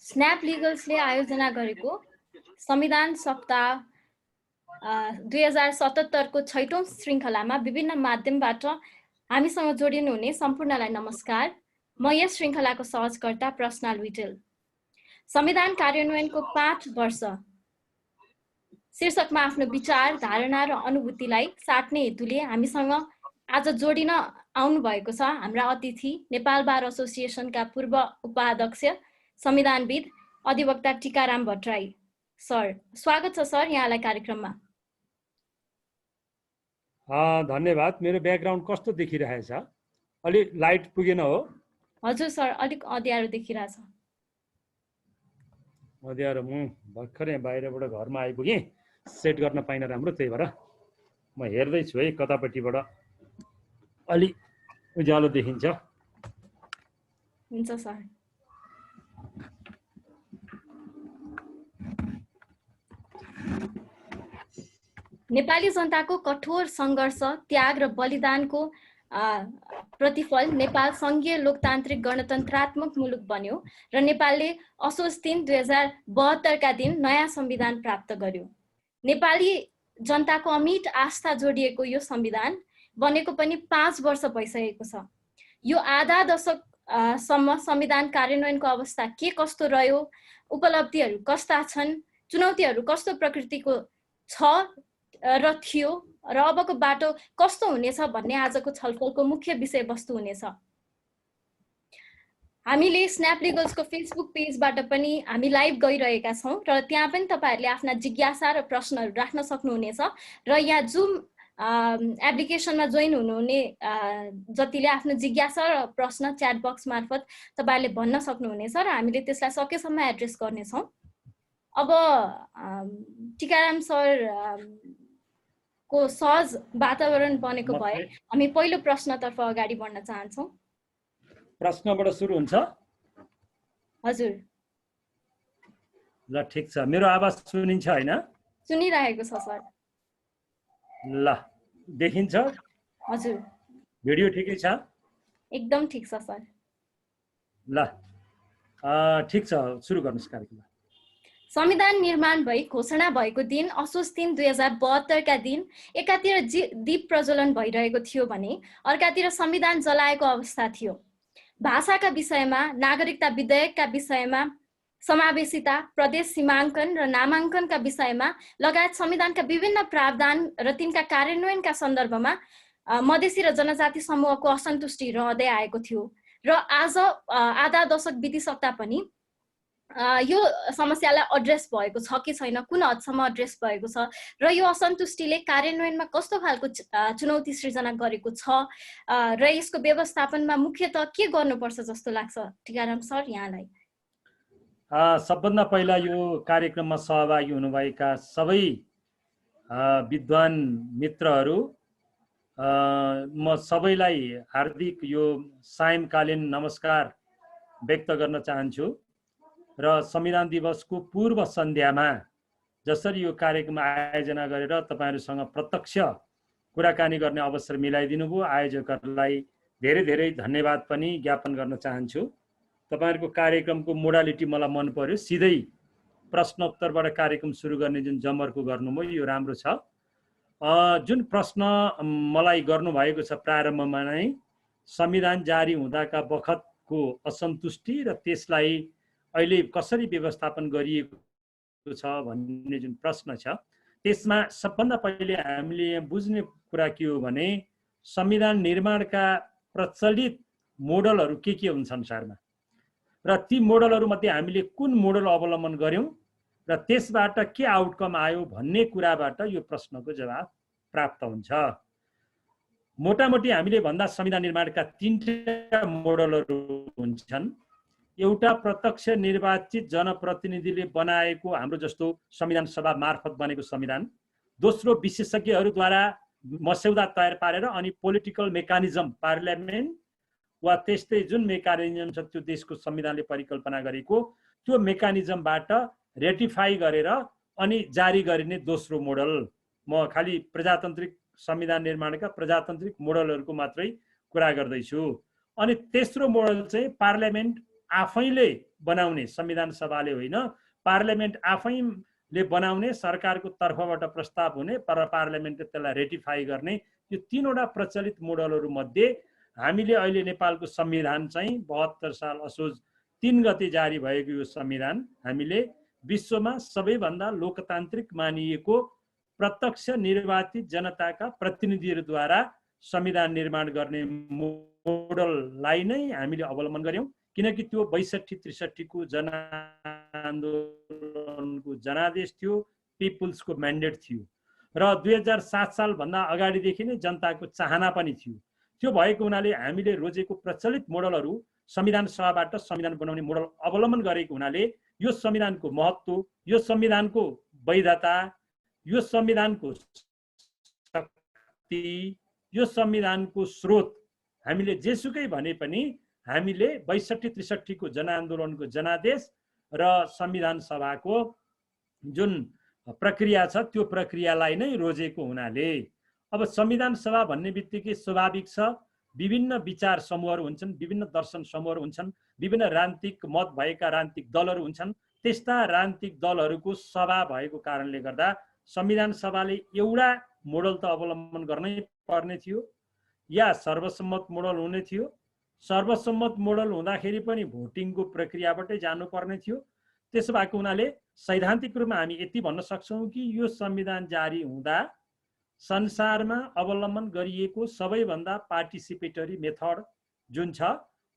Snap लिगल्सले आयोजना गरेको संविधान सप्ताह 2077 को 6औं श्रृङ्खलामा विभिन्न माध्यमबाट हामीसँग जोडिनुहुने सम्पूर्णलाई नमस्कार। म यस श्रृङ्खलाको सहजकर्ता प्रश्ना लुइटेल। संविधान कार्यान्वयनको 5 वर्ष शीर्षकमा आफ्नो विचार, धारणा र अनुभूतिलाई साट्ने हेतुले हामीसँग आज जोडिन आउनु भएको छ हाम्रा अतिथि नेपाल बार एसोसिएसनका पूर्व उपाध्यक्ष संविधानविद अधिवक्ता टीकाराम भट्टराई सर। स्वागत छ सर यहाँलाई कार्यक्रममा। धन्यवाद। मेरो ब्याकग्राउन्ड कस्तो देखिरहेछ? अलि लाइट पुगेन हो? हजुर सर, अलिक अँध्यारो देखिरहेछ। अँध्यारो? म भर्खरै बाहिरबाट घरमा आइपुगेँ, सेट गर्न पाइन राम्रो, त्यही भएर म हेर्दैछु है कतापट्टिबाट अलि उज्यालो देखिन्छ। हुन्छ सर। नेपाली जनताको कठोर सङ्घर्ष, त्याग र बलिदानको प्रतिफल नेपाल सङ्घीय लोकतान्त्रिक गणतन्त्रात्मक मुलुक बन्यो र नेपालले असोज 3 2072 का दिन नयाँ संविधान प्राप्त गर्यो। नेपाली जनताको अमिट आस्था जोडिएको यो संविधान बनेको पनि 5 वर्ष भइसकेको छ। यो आधा दशक सम्म संविधान कार्यान्वयनको अवस्था के कस्तो रह्यो, उपलब्धिहरू कस्ता छन्, चुनौतीहरू कस्तो प्रकृतिको छ र थियो र अबको बाटो कस्तो हुनेछ भन्ने आजको छलफलको मुख्य विषयवस्तु हुनेछ। हामीले स्न्याप लिगल्सको फेसबुक पेजबाट पनि हामी लाइभ गइरहेका छौँ र त्यहाँ पनि तपाईहरूले आफ्ना जिज्ञासा र प्रश्नहरू राख्न सक्नुहुनेछ र यहाँ जुम एप्लिकेसनमा जोइन हुनुहुने जतिले आफ्नो जिज्ञासा र प्रश्न च्याट बक्स मार्फत तपाईहरूले भन्न सक्नुहुनेछ र हामीले त्यसलाई सकेसम्म एड्रेस गर्नेछौँ। अब टीकाराम सर को सहज वातावरण बनेको भए हामी पहिलो प्रश्नतर्फ अगाडि बढ्न चाहन्छौँ। प्रश्नबाट सुरु हुन्छ? हजुर। ल ठिक छ। मेरो आवाज सुनिन्छ हैन? सुनिरहेको छ सर। ल देखिन्छ? हजुर। भिडियो ठिकै छ? एकदम ठिक छ सर। ल ठिक छ, सुरु गर्नुस् कार्यक्रम। संविधान निर्माण भई घोषणा भएको दिन असोज 3 2072 का दिन एकातिर दीप प्रज्वलन भइरहेको थियो भने अर्कातिर संविधान जलाएको अवस्था थियो। भाषाका विषयमा, नागरिकता विधेयकका विषयमा, समावेशिता, प्रदेश सीमाङ्कन र नामाङ्कनका विषयमा लगायत संविधानका विभिन्न प्रावधान र तिनका कार्यान्वयनका सन्दर्भमा मधेसी र जनजाति समूहको असन्तुष्टि रहँदै आएको थियो र आज आधा दशक बितिसक्दा पनि यो समस्यालाई एड्रेस भएको छ कि छैन, कुन हदसम्म एड्रेस भएको छ र यो असन्तुष्टिले कार्यान्वयनमा कस्तो खालको चुनौती सृजना गरेको छ र यसको व्यवस्थापनमा मुख्यतः के गर्नुपर्छ जस्तो लाग्छ टीकाराम सर यहाँलाई? सबभन्दा पहिला यो कार्यक्रममा सहभागी हुनुभएका सबै विद्वान मित्रहरू म सबैलाई हार्दिक यो सायंकालीन नमस्कार व्यक्त गर्न चाहन्छु र संविधान दिवसको पूर्व सन्ध्यामा जसरी यो कार्यक्रम आयोजना गरेर तपाईहरुसँग प्रत्यक्ष कुराकानी गर्ने अवसर मिलाइदिनु भयो, आयोजकहरूलाई धेरै धेरै धन्यवाद पनि ज्ञापन गर्न चाहन्छु। तपाईहरुको कार्यक्रमको मोडालिटी मलाई मन पर्यो, सिधै प्रश्नोत्तरबाट कार्यक्रम सुरु गर्ने जुन जमर्को गर्नुभयो यो राम्रो छ। जुन प्रश्न मलाई गर्नुभएको छ प्रारम्भमा नै संविधान जारी हुँदाका बखतको असन्तुष्टि र त्यसलाई अहिले कसरी व्यवस्थापन गरिएको छ भन्ने जुन प्रश्न छ, त्यसमा सबभन्दा पहिले हामीले यहाँ बुझ्ने कुरा के हो भने संविधान निर्माणका प्रचलित मोडलहरू के हुन् संसारमा र ती मोडलहरू मध्ये हामीले कुन मोडल अवलम्बन गर्यौं र त्यसबाट के आउटकम आयो भन्ने कुराबाट यो प्रश्नको जवाब प्राप्त हुन्छ। मोटामोटी हामीले भन्दा संविधान निर्माणका 3टा मोडलहरू हुन्छन्। एउटा प्रत्यक्ष निर्वाचित जनप्रतिनिधिले बनाएको हाम्रो जस्तो संविधान सभा मार्फत बनेको संविधान, दोस्रो विशेषज्ञहरूद्वारा मस्यौदा तयार पारेर अनि पोलिटिकल मेकानिजम पार्लियामेन्ट वा त्यस्तै जुन मेकानिजम छ त्यो देशको संविधानले परिकल्पना गरेको त्यो मेकानिजमबाट रेटिफाई गरेर अनि जारी गरिने दोस्रो मोडल। म खाली प्रजातान्त्रिक संविधान निर्माणका प्रजातान्त्रिक मोडलहरूको मात्रै कुरा गर्दैछु। अनि तेस्रो मोडल चाहिँ पार्लियामेन्ट आफैले बनाउने, संविधान सभाले होइन, पार्लियामेन्ट आफैले बनाउने, सरकारको तर्फबाट प्रस्ताव हुने, पार्लियामेन्टले त्यसलाई रेटिफाई गर्ने, यो तीनवटा प्रचलित मोडलहरू मध्ये हामीले अहिले नेपालको संविधान चाहिँ 72 साल असोज 3 गते जारी भएको यो संविधान हामीले विश्वमा सबैभन्दा लोकतान्त्रिक मानिएको प्रत्यक्ष निर्वाचित जनताका प्रतिनिधिहरूद्वारा संविधान निर्माण गर्ने मोडललाई नै हामीले अवलम्बन गर्यौं, किनकि त्यो 62-63 को जनआन्दोलनको जनादेश थियो, पिपुल्सको म्यान्डेट थियो र 2007 साल भन्दा अगाडिदेखि नै जनताको चाहना पनि थियो। त्यो भएको हुनाले हामीले रोजेको प्रचलित मोडलहरू संविधान सभाबाट संविधान बनाउने मोडल अवलम्बन गरेको हुनाले यो संविधानको महत्त्व, यो संविधानको वैधता, यो संविधानको शक्ति, यो संविधानको स्रोत हामीले जेसुकै भने पनि हामीले 62-63 को जनआन्दोलनको जनादेश र संविधान सभाको जुन प्रक्रिया छ त्यो प्रक्रियालाई नै रोजेको हुनाले अब संविधान सभा भन्ने बित्तिकै स्वाभाविक छ, विभिन्न विचार समूहहरू हुन्छन्, विभिन्न दर्शन समूहहरू हुन्छन्, विभिन्न राजनीतिक मत भएका राजनीतिक दलहरू हुन्छन्। त्यस्ता राजनीतिक दलहरूको सभा भएको कारणले गर्दा संविधान सभाले एउटा मोडल त अवलम्बन गर्नै पर्ने थियो या सर्वसम्मत मोडल हुने थियो। सर्वसम्मत मोडल हुँदाखेरि पनि भोटिङको प्रक्रियाबाटै जानुपर्ने थियो। त्यसो भएको हुनाले सैद्धान्तिक रूपमा हामी यति भन्न सक्छौँ कि यो संविधान जारी हुँदा संसारमा अवलम्बन गरिएको सबैभन्दा पार्टिसिपेटरी मेथड जुन छ,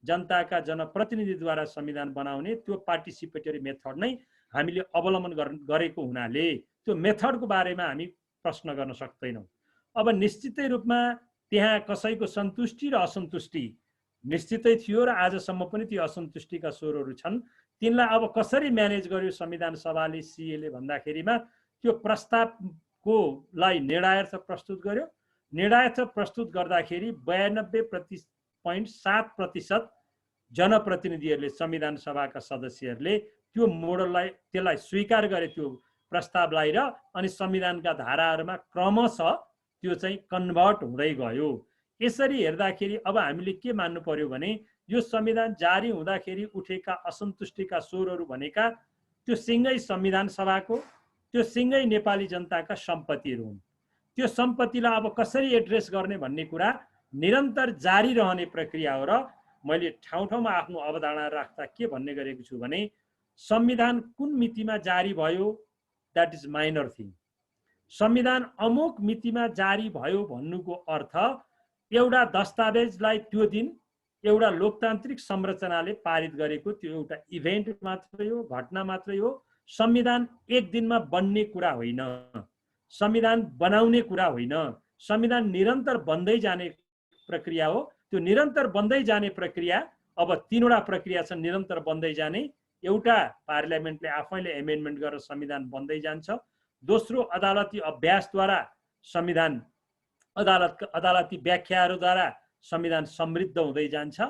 जनताका जनप्रतिनिधिद्वारा संविधान बनाउने, त्यो पार्टिसिपेटरी मेथड नै हामीले अवलम्बन गरेको हुनाले त्यो मेथडको बारेमा हामी प्रश्न गर्न सक्दैनौँ। अब निश्चितै रूपमा त्यहाँ कसैको सन्तुष्टि र असन्तुष्टि निश्चितै थियो र आजसम्म पनि ती असन्तुष्टिका स्वरहरू छन्। तिनलाई अब कसरी म्यानेज गर्यो संविधान सभाले सिएले भन्दाखेरिमा त्यो प्रस्तावको लाई निर्णायक प्रस्तुत गर्यो। निर्णायक प्रस्तुत गर्दाखेरि 92.7% जनप्रतिनिधिहरूले, संविधान सभाका सदस्यहरूले त्यो मोडललाई त्यसलाई स्वीकार गरे, त्यो प्रस्तावलाई, र अनि संविधानका धाराहरूमा क्रमशः त्यो चाहिँ कन्भर्ट हुँदै गयो। यसरी हेर्दाखेरि अब हामीले के मान्नु पर्यो भने यो संविधान जारी हुँदाखेरि उठेका असन्तुष्टिका स्वरहरू भनेका त्यो सिंगै संविधान सभाको, त्यो सिंगै नेपाली जनताका सम्पत्तिहरू हुन्। त्यो सम्पत्तिलाई अब कसरी एड्रेस गर्ने भन्ने कुरा निरन्तर जारी रहने प्रक्रिया हो। र मैले ठाउँ ठाउँमा आफ्नो अवधारणा राख्दा के भन्ने गरेको छु भने संविधान कुन मितिमा जारी भयो द्याट इज माइनर थिङ। संविधान अमुक मितिमा जारी भयो भन्नुको अर्थ एउटा दस्तावेजलाई त्यो दिन एउटा लोकतान्त्रिक संरचनाले पारित गरेको त्यो एउटा इभेन्ट मात्रै हो, घटना मात्रै हो। संविधान एक दिनमा बन्ने कुरा होइन, संविधान बनाउने कुरा होइन। संविधान निरन्तर बन्दै जाने प्रक्रिया हो। त्यो निरन्तर बन्दै जाने प्रक्रिया, अब तीनवटा प्रक्रिया छन् निरन्तर बन्दै जाने। एउटा पार्लियामेन्टले आफैले एमेन्डमेन्ट गरेर संविधान बन्दै जान्छ। दोस्रो अदालती अभ्यासद्वारा संविधान, अदालती व्याख्याहरूद्वारा संविधान समृद्ध हुँदै जान्छ।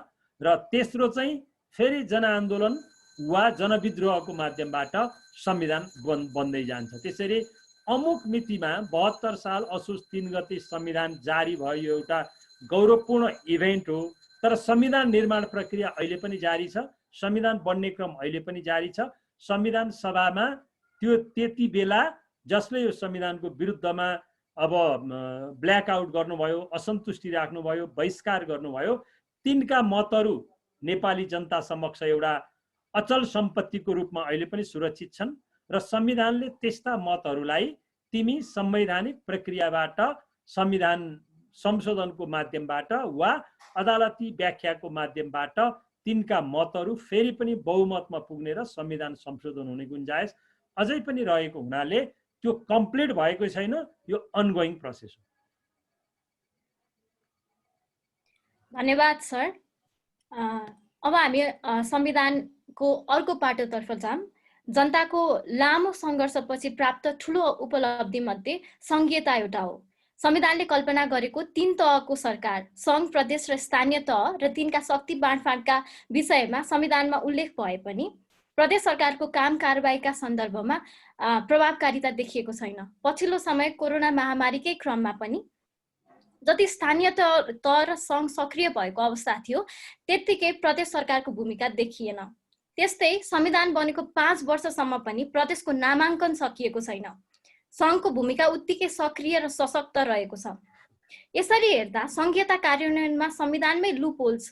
र तेस्रो चाहिँ फेरि जनआन्दोलन वा जनविद्रोहको माध्यमबाट संविधान बन्दै जान्छ। त्यसरी अमुक मितिमा 72 साल असोज 3 गते संविधान जारी भयो, एउटा गौरवपूर्ण इभेन्ट हो। तर संविधान निर्माण प्रक्रिया अहिले पनि जारी छ, संविधान बन्ने क्रम अहिले पनि जारी छ। संविधान सभामा त्यो त्यति बेला जसले यो संविधानको विरुद्धमा अब ब्ल्याकआउट गर्नुभयो, असन्तुष्टि राख्नुभयो, बहिष्कार गर्नुभयो, तिनका मतहरू नेपाली जनता समक्ष एउटा अचल सम्पत्तिको रूपमा अहिले पनि सुरक्षित छन्। र संविधानले त्यस्ता मतहरूलाई तिमी संवैधानिक प्रक्रियाबाट, संविधान संशोधनको माध्यमबाट वा अदालती व्याख्याको माध्यमबाट तिनका मतहरू फेरि पनि बहुमतमा पुग्ने र संविधान संशोधन हुने गुन्जाइस अझै पनि रहेको हुनाले त्यो कम्प्लिट भएको छैन, यो अनगोइङ प्रोसेस हो। धन्यवाद सर। अब हामी संविधानको अर्को पाटोतर्फ जाम। जनताको लामो सङ्घर्षपछि प्राप्त ठुलो उपलब्धि मध्ये सङ्घीयता एउटा हो। संविधानले कल्पना गरेको 3 तहको सरकार, सङ्घ, प्रदेश र स्थानीय तह र तिनका शक्ति बाँडफाँडका विषयमा संविधानमा उल्लेख भए पनि प्रदेश सरकारको काम कारबाहीका सन्दर्भमा प्रभावकारिता देखिएको छैन। पछिल्लो समय कोरोना महामारीकै क्रममा पनि जति स्थानीय तह र सङ्घ सक्रिय भएको अवस्था थियो त्यत्तिकै प्रदेश सरकारको भूमिका देखिएन। त्यस्तै संविधान बनेको 5 वर्षसम्म पनि प्रदेशको नामाङ्कन सकिएको छैन। सङ्घको भूमिका उत्तिकै सक्रिय र सशक्त रहेको छ। यसरी हेर्दा संघीयता कार्यान्वयनमा संविधानमै लुपहोल्स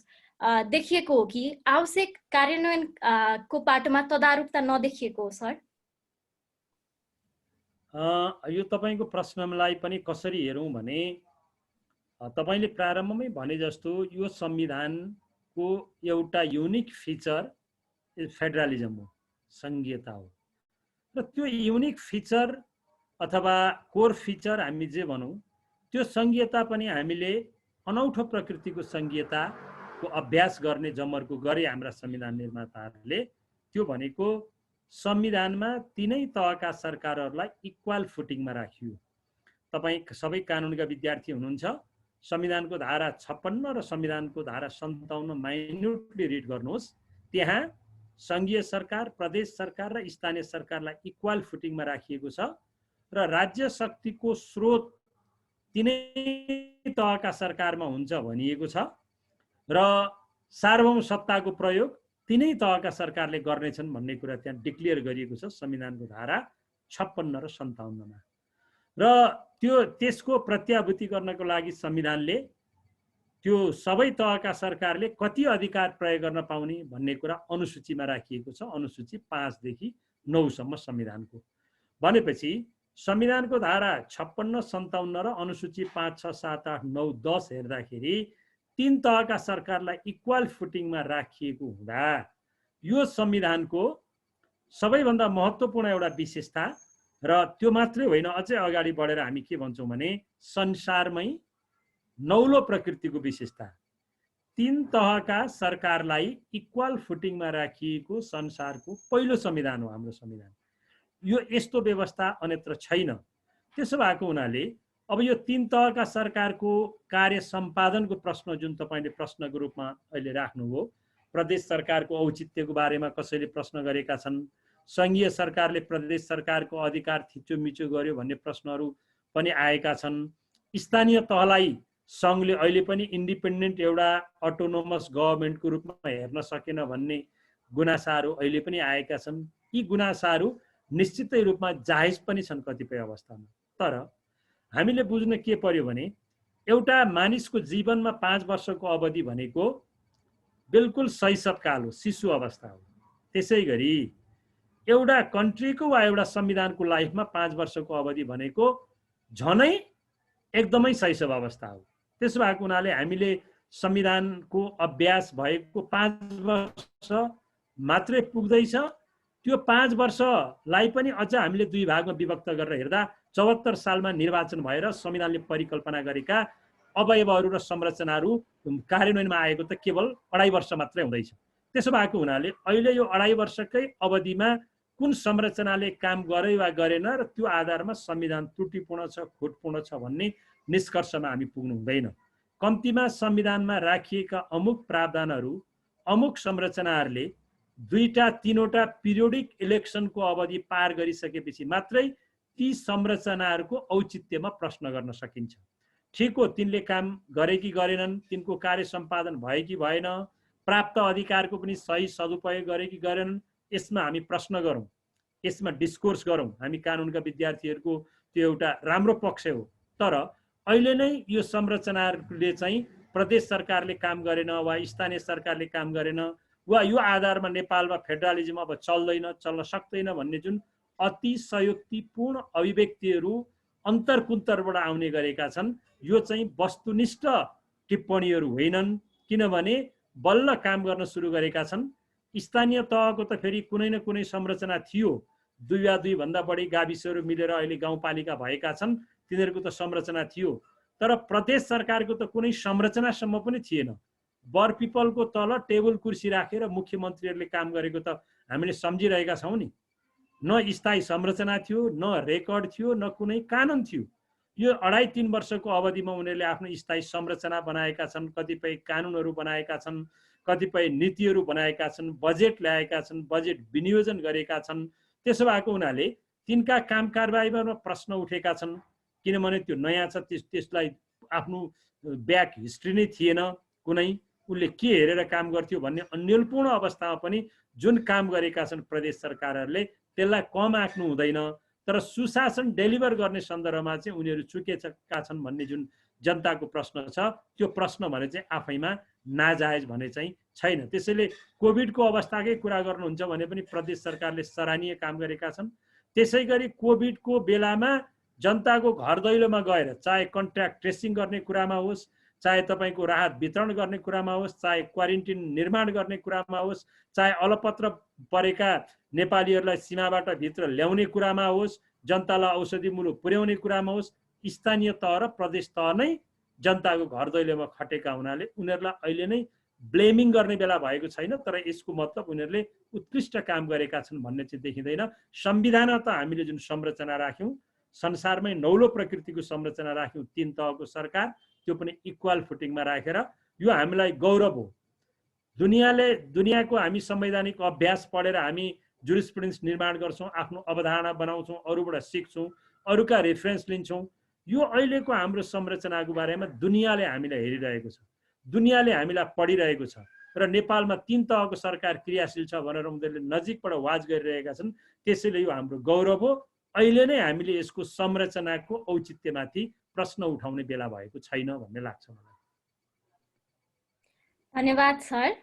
देखिएको हो कि आवश्यक कार्यान्वयनको पाटोमा तदारुकता नदेखिएको हो सर? यो तपाईँको प्रश्नलाई पनि कसरी हेरौँ भने तपाईँले प्रारम्भमै भने जस्तो यो संविधानको एउटा युनिक फिचर फेडरलिजम हो, संघीयता हो। र त्यो युनिक फिचर अथवा कोर फिचर हामी जे भनौँ त्यो संघीयता पनि हामीले अनौठो प्रकृतिको संघीयताको अभ्यास गर्ने जमर्को गरे हाम्रा संविधान निर्माताहरूले। त्यो भनेको संविधानमा तीनै तहका सरकारहरूलाई इक्वल फुटिङमा राखियो। तपाईँ सबै कानुनका विद्यार्थी हुनुहुन्छ, संविधानको धारा 56 र संविधानको धारा 57 माइन्युटली रिड गर्नुहोस्। त्यहाँ संघीय सरकार, प्रदेश सरकार र स्थानीय सरकारलाई इक्वल फुटिङमा राखिएको छ र राज्य शक्तिको स्रोत तीनै तहका सरकारमा हुन्छ भनिएको छ र सार्वभौम सत्ताको प्रयोग तीनै तहका सरकारले गर्नेछन् भन्ने कुरा त्यहाँ डिक्लेयर गरिएको छ संविधानको धारा 56 र 57 र त्यसको प्रत्याभूति गर्नको लागि संविधानले त्यो सबै तहका सरकारले कति अधिकार प्रयोग गर्न पाउने भन्ने कुरा अनुसूचीमा राखिएको छ। अनुसूची 5 देखि 9 सम्म संविधानको। भनेपछि संविधानको धारा 56, 57 र अनुसूची 5, 6, 7, 8, 9, 10 हेर्दाखेरि तीन तहका सरकारलाई इक्वल फुटिङमा राखिएको हुँदा यो संविधानको सबैभन्दा महत्त्वपूर्ण एउटा विशेषता र त्यो मात्रै होइन, अझै अगाडि बढेर हामी के भन्छौँ भने संसारमै नौलो प्रकृतिको विशेषता। तीन तहका सरकारलाई इक्वल फुटिङमा राखिएको संसारको पहिलो संविधान हो हाम्रो संविधान। यो यस्तो व्यवस्था अन्यत्र छैन। त्यसो भएको हुनाले अब यो तीन तहका सरकारको कार्य सम्पादनको प्रश्न जुन तपाईले प्रश्नको रूपमा अहिले राख्नुभयो, प्रदेश सरकारको औचित्यको बारेमा कसैले प्रश्न गरेका छन्, संघीय सरकारले प्रदेश सरकारको अधिकार थिचोमिचो गर्यो भन्ने प्रश्नहरू पनि आएका छन्। स्थानीय तहलाई संघले अहिले पनि इन्डिपेन्डेन्ट एउटा अटोनोमस गभर्नमेन्टको रूपमा हेर्न सकेन भन्ने गुनासाहरू अहिले पनि आएका छन्। यी गुनासाहरू निश्चितै रूपमा जायज पनि छन् कतिपय अवस्थामा। तर हामीले बुझ्न के पर्यो भने एउटा मानिसको जीवनमा 5 वर्षको अवधि भनेको बिल्कुल शैशवकाल हो, शिशु अवस्था हो। त्यसैगरी एउटा कन्ट्रीको वा एउटा संविधानको लाइफमा 5 वर्षको अवधि भनेको झनै एकदमै शैशव अवस्था हो। त्यसो भएको हुनाले हामीले संविधानको अभ्यास भएको 5 वर्ष मात्रै पुग्दैछ। त्यो 5 वर्षलाई पनि अझ हामीले दुई भागमा विभक्त गरेर हेर्दा 74 सालमा निर्वाचन भएर संविधानले परिकल्पना गरेका अवयवहरू र संरचनाहरू कार्यान्वयनमा आएको त केवल 2.5 वर्ष मात्रै हुँदैछ। त्यसो भएको हुनाले अहिले यो 2.5 वर्षकै अवधिमा कुन संरचनाले काम गरे वा गरेन र त्यो आधारमा संविधान त्रुटिपूर्ण छ, खोटपूर्ण छ भन्ने निष्कर्षमा हामी पुग्नु हुँदैन। कम्तीमा संविधानमा राखिएका अमुक प्रावधानहरू, अमुक संरचनाहरूले 2-3वटा पिरियोडिक इलेक्सनको अवधि पार गरिसकेपछि मात्रै ती संरचनाहरूको औचित्यमा प्रश्न गर्न सकिन्छ। ठिक हो, तिनले काम गरे कि गरेनन्, तिनको कार्य सम्पादन भयो कि भएन, प्राप्त अधिकारको पनि सही सदुपयोग गरे कि गरेनन्, यसमा हामी प्रश्न गरौँ, यसमा डिस्कोर्स गरौँ। हामी कानुनका विद्यार्थीहरूको त्यो एउटा राम्रो पक्ष हो। तर अहिले नै यो संरचनाहरूले चाहिँ प्रदेश सरकारले काम गरेन वा स्थानीय सरकारले काम गरेन वा यो आधारमा नेपालमा फेडरलिजम अब चल्दैन, चल्न सक्दैन भन्ने जुन अतिशयोक्तिपूर्ण अभिव्यक्तिहरू अन्तरकुन्तरबाट आउने गरेका छन्, यो चाहिँ वस्तुनिष्ठ टिप्पणीहरू होइनन्। किनभने बल्ल काम गर्न सुरु गरेका छन्। स्थानीय तहको त फेरि कुनै न कुनै संरचना थियो, 2 वा 2 भन्दा बढी गाविसहरू मिलेर अहिले गाउँपालिका भएका छन्, तिनीहरूको त संरचना थियो। तर प्रदेश सरकारको त कुनै संरचनासम्म पनि थिएन। बर पिपलको तल टेबल कुर्सी राखेर मुख्यमन्त्रीहरूले काम गरेको त हामीले सम्झिरहेका छौँ नि। न स्थायी संरचना थियो, न रेकर्ड थियो, न कुनै कानुन थियो। यो 2.5-3 वर्षको अवधिमा उनीहरूले आफ्नो स्थायी संरचना बनाएका छन्, कतिपय कानुनहरू बनाएका छन्, कतिपय नीतिहरू बनाएका छन्, बजेट ल्याएका छन्, बजेट विनियोजन गरेका छन्। त्यसो भएको हुनाले तिनका काम कारबाहीमा प्रश्न उठेका छन्, किनभने त्यो नयाँ छ, त्यसलाई आफ्नो ब्याक हिस्ट्री नै थिएन कुनै, उसले के हेरेर काम गर्थ्यो भन्ने अन्यलपूर्ण अवस्थामा पनि जुन काम गरेका छन् प्रदेश सरकारहरूले त्यसलाई कम आँक्नु हुँदैन। तर सुशासन डेलिभर गर्ने सन्दर्भमा चाहिँ उनीहरू चुकेका छन् भन्ने जुन जनताको प्रश्न छ, त्यो प्रश्न भने चाहिँ आफैमा नाजायज भने चाहिँ छैन। त्यसैले कोभिडको अवस्थाकै कुरा गर्नुहुन्छ भने पनि प्रदेश सरकारले सराहनीय काम गरेका छन्। त्यसै गरी कोभिडको बेलामा जनताको घर दैलोमा गएर चाहे कन्ट्याक्ट ट्रेसिङ गर्ने कुरामा होस्, चाहे तपाईँको राहत वितरण गर्ने कुरामा होस्, चाहे क्वारेन्टिन निर्माण गर्ने कुरामा होस्, चाहे अलपत्र परेका नेपालीहरूलाई सीमाबाट भित्र ल्याउने कुरामा होस्, जनतालाई औषधिमूलक पुर्याउने कुरामा होस्, स्थानीय तह र प्रदेश तह नै जनताको घर दैलोमा खटेका हुनाले उनीहरूलाई अहिले नै ब्लेमिङ गर्ने बेला भएको छैन। तर यसको मतलब उनीहरूले उत्कृष्ट काम गरेका छन् भन्ने चाहिँ देखिँदैन। संविधानमा त हामीले जुन संरचना राख्यौँ, संसारमै नौलो प्रकृतिको संरचना राख्यौँ, 3 तहको सरकार, त्यो पनि इक्वल फुटिङमा राखेर यो हामीलाई गौरव हो। दुनियाँको हामी संवैधानिक अभ्यास पढेर हामी जुरिस्प्रुडेन्स निर्माण गर्छौँ, आफ्नो अवधारणा बनाउँछौँ, अरूबाट सिक्छौँ, अरूका रेफरेन्स लिन्छौँ। यो अहिलेको हाम्रो संरचनाको बारेमा दुनियाँले हामीलाई हेरिरहेको छ, दुनियाँले हामीलाई पढिरहेको छ र नेपालमा 3 तहको सरकार क्रियाशील छ भनेर उनीहरूले नजिकबाट वाच गरिरहेका छन्। त्यसैले यो हाम्रो गौरव हो। अहिले नै हामीले यसको संरचनाको औचित्यमाथि प्रश्न उठाउने बेला भएको छैन भन्ने लाग्छ मलाई। धन्यवाद सर।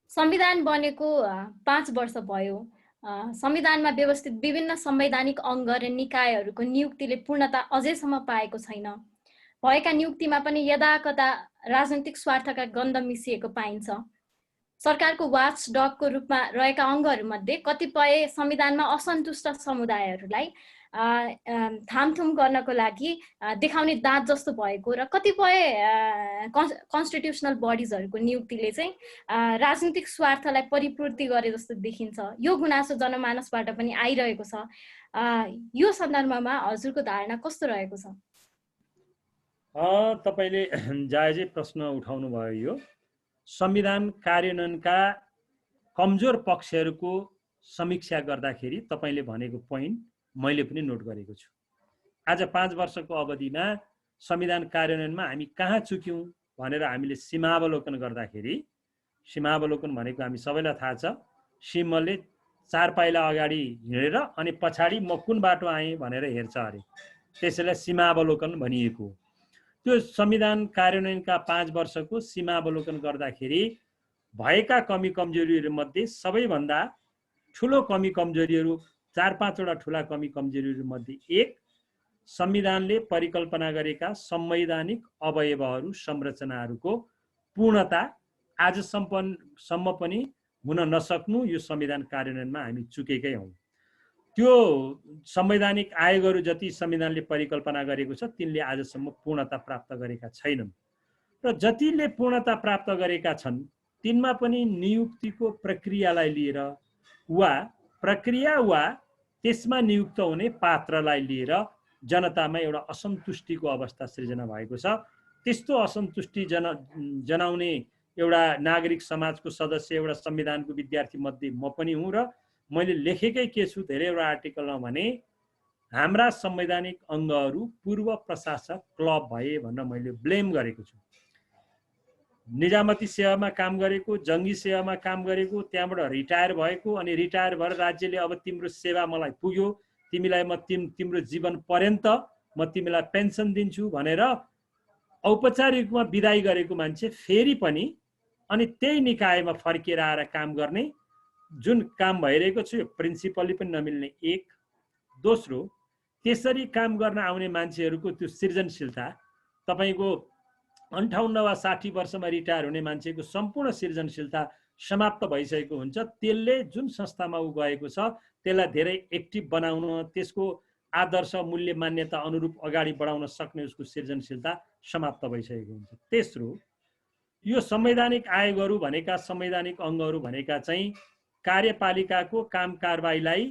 संविधान बनेको 5 वर्ष भयो। संविधानमा व्यवस्थित विभिन्न संवैधानिक अङ्ग र निकायहरूको नियुक्तिले पूर्णता अझैसम्म पाएको छैन। भएका नियुक्तिमा पनि यदाकदा राजनीतिक स्वार्थका गन्ध मिसिएको पाइन्छ। सरकारको वाच डगको रूपमा रहेका अङ्गहरूमध्ये कतिपय संविधानमा असन्तुष्ट समुदायहरूलाई थामथुम गर्नको लागि देखाउने दाँत जस्तो भएको र कतिपय कन्स्टिट्युसनल बडिजहरूको नियुक्तिले चाहिँ राजनीतिक स्वार्थलाई परिपूर्ति गरे जस्तो देखिन्छ। यो गुनासो जनमानसबाट पनि आइरहेको छ। यो सन्दर्भमा हजुरको धारणा कस्तो रहेको छ? तपाईले जायजै प्रश्न उठाउनु भयो। यो संविधान कार्यान्वयनका कमजोर पक्षहरूको समीक्षा गर्दाखेरि तपाईले भनेको पोइन्ट मैले पनि नोट गरेको छु। आज 5 वर्षको अवधिमा संविधान कार्यान्वयनमा हामी कहाँ चुक्यौँ भनेर हामीले सीमावलोकन गर्दाखेरि, सीमावलोकन भनेको हामी सबैलाई थाहा छ, सिंहले 4 पाइला अगाडि हिँडेर अनि पछाडि म कुन बाटो आएँ भनेर हेर्छ अरे, त्यसैलाई सीमावलोकन भनिएको। त्यो संविधान कार्यान्वयनका 5 वर्षको सीमावलोकन गर्दाखेरि भएका कमी कमजोरीहरू मध्ये सबैभन्दा ठुलो कमी कमजोरीहरू 4-5 वटा ठुला कमी कमजोरीहरू मध्ये एक, संविधानले परिकल्पना गरेका संवैधानिक अवयवहरू संरचनाहरूको पूर्णता आजसम्म पनि हुन नसक्नु यो संविधान कार्यान्वयनमा हामी चुकेकै हौँ। त्यो संवैधानिक आयोगहरू जति संविधानले परिकल्पना गरेको छ तिनले आजसम्म पूर्णता प्राप्त गरेका छैनन् र जतिले पूर्णता प्राप्त गरेका छन् तिनमा पनि नियुक्तिको प्रक्रियालाई लिएर वा त्यसमा नियुक्त हुने पात्रलाई लिएर जनतामा एउटा असन्तुष्टिको अवस्था सृजना भएको छ। त्यस्तो असन्तुष्टि जनाउने एउटा नागरिक समाजको सदस्य, एउटा संविधानको विद्यार्थी मध्ये म पनि हुँ र मैले लेखेकै के छु धेरैवटा आर्टिकलमा भने हाम्रा संवैधानिक अङ्गहरू पूर्व प्रशासक क्लब भए भनेर मैले ब्लेम गरेको छु। निजामती सेवामा काम गरेको, जङ्गी सेवामा काम गरेको, त्यहाँबाट रिटायर भएको अनि रिटायर भएर राज्यले अब तिम्रो सेवा मलाई पुग्यो, तिमीलाई म तिम्रो जीवन पर्यन्त म तिमीलाई पेन्सन दिन्छु भनेर औपचारिक रूपमा बिदाई गरेको मान्छे फेरि पनि अनि त्यही निकायमा फर्किएर आएर काम गर्ने जुन काम भइरहेको छ यो प्रिन्सिपली पनि नमिल्ने एक। दोस्रो, त्यसरी काम गर्न आउने मान्छेहरूको त्यो सृजनशीलता, तपाईको 58 वा 60 वर्षमा रिटायर हुने मान्छेको सम्पूर्ण सृजनशीलता समाप्त भइसकेको हुन्छ। त्यसले जुन संस्थामा ऊ गएको छ त्यसलाई धेरै एक्टिभ बनाउन, त्यसको आदर्श मूल्य मान्यता अनुरूप अगाडि बढाउन सक्ने उसको सृजनशीलता समाप्त भइसकेको हुन्छ। तेस्रो, यो संवैधानिक आयोगहरू भनेका, संवैधानिक अङ्गहरू भनेका चाहिँ कार्यपालिकाको काम कारबाहीलाई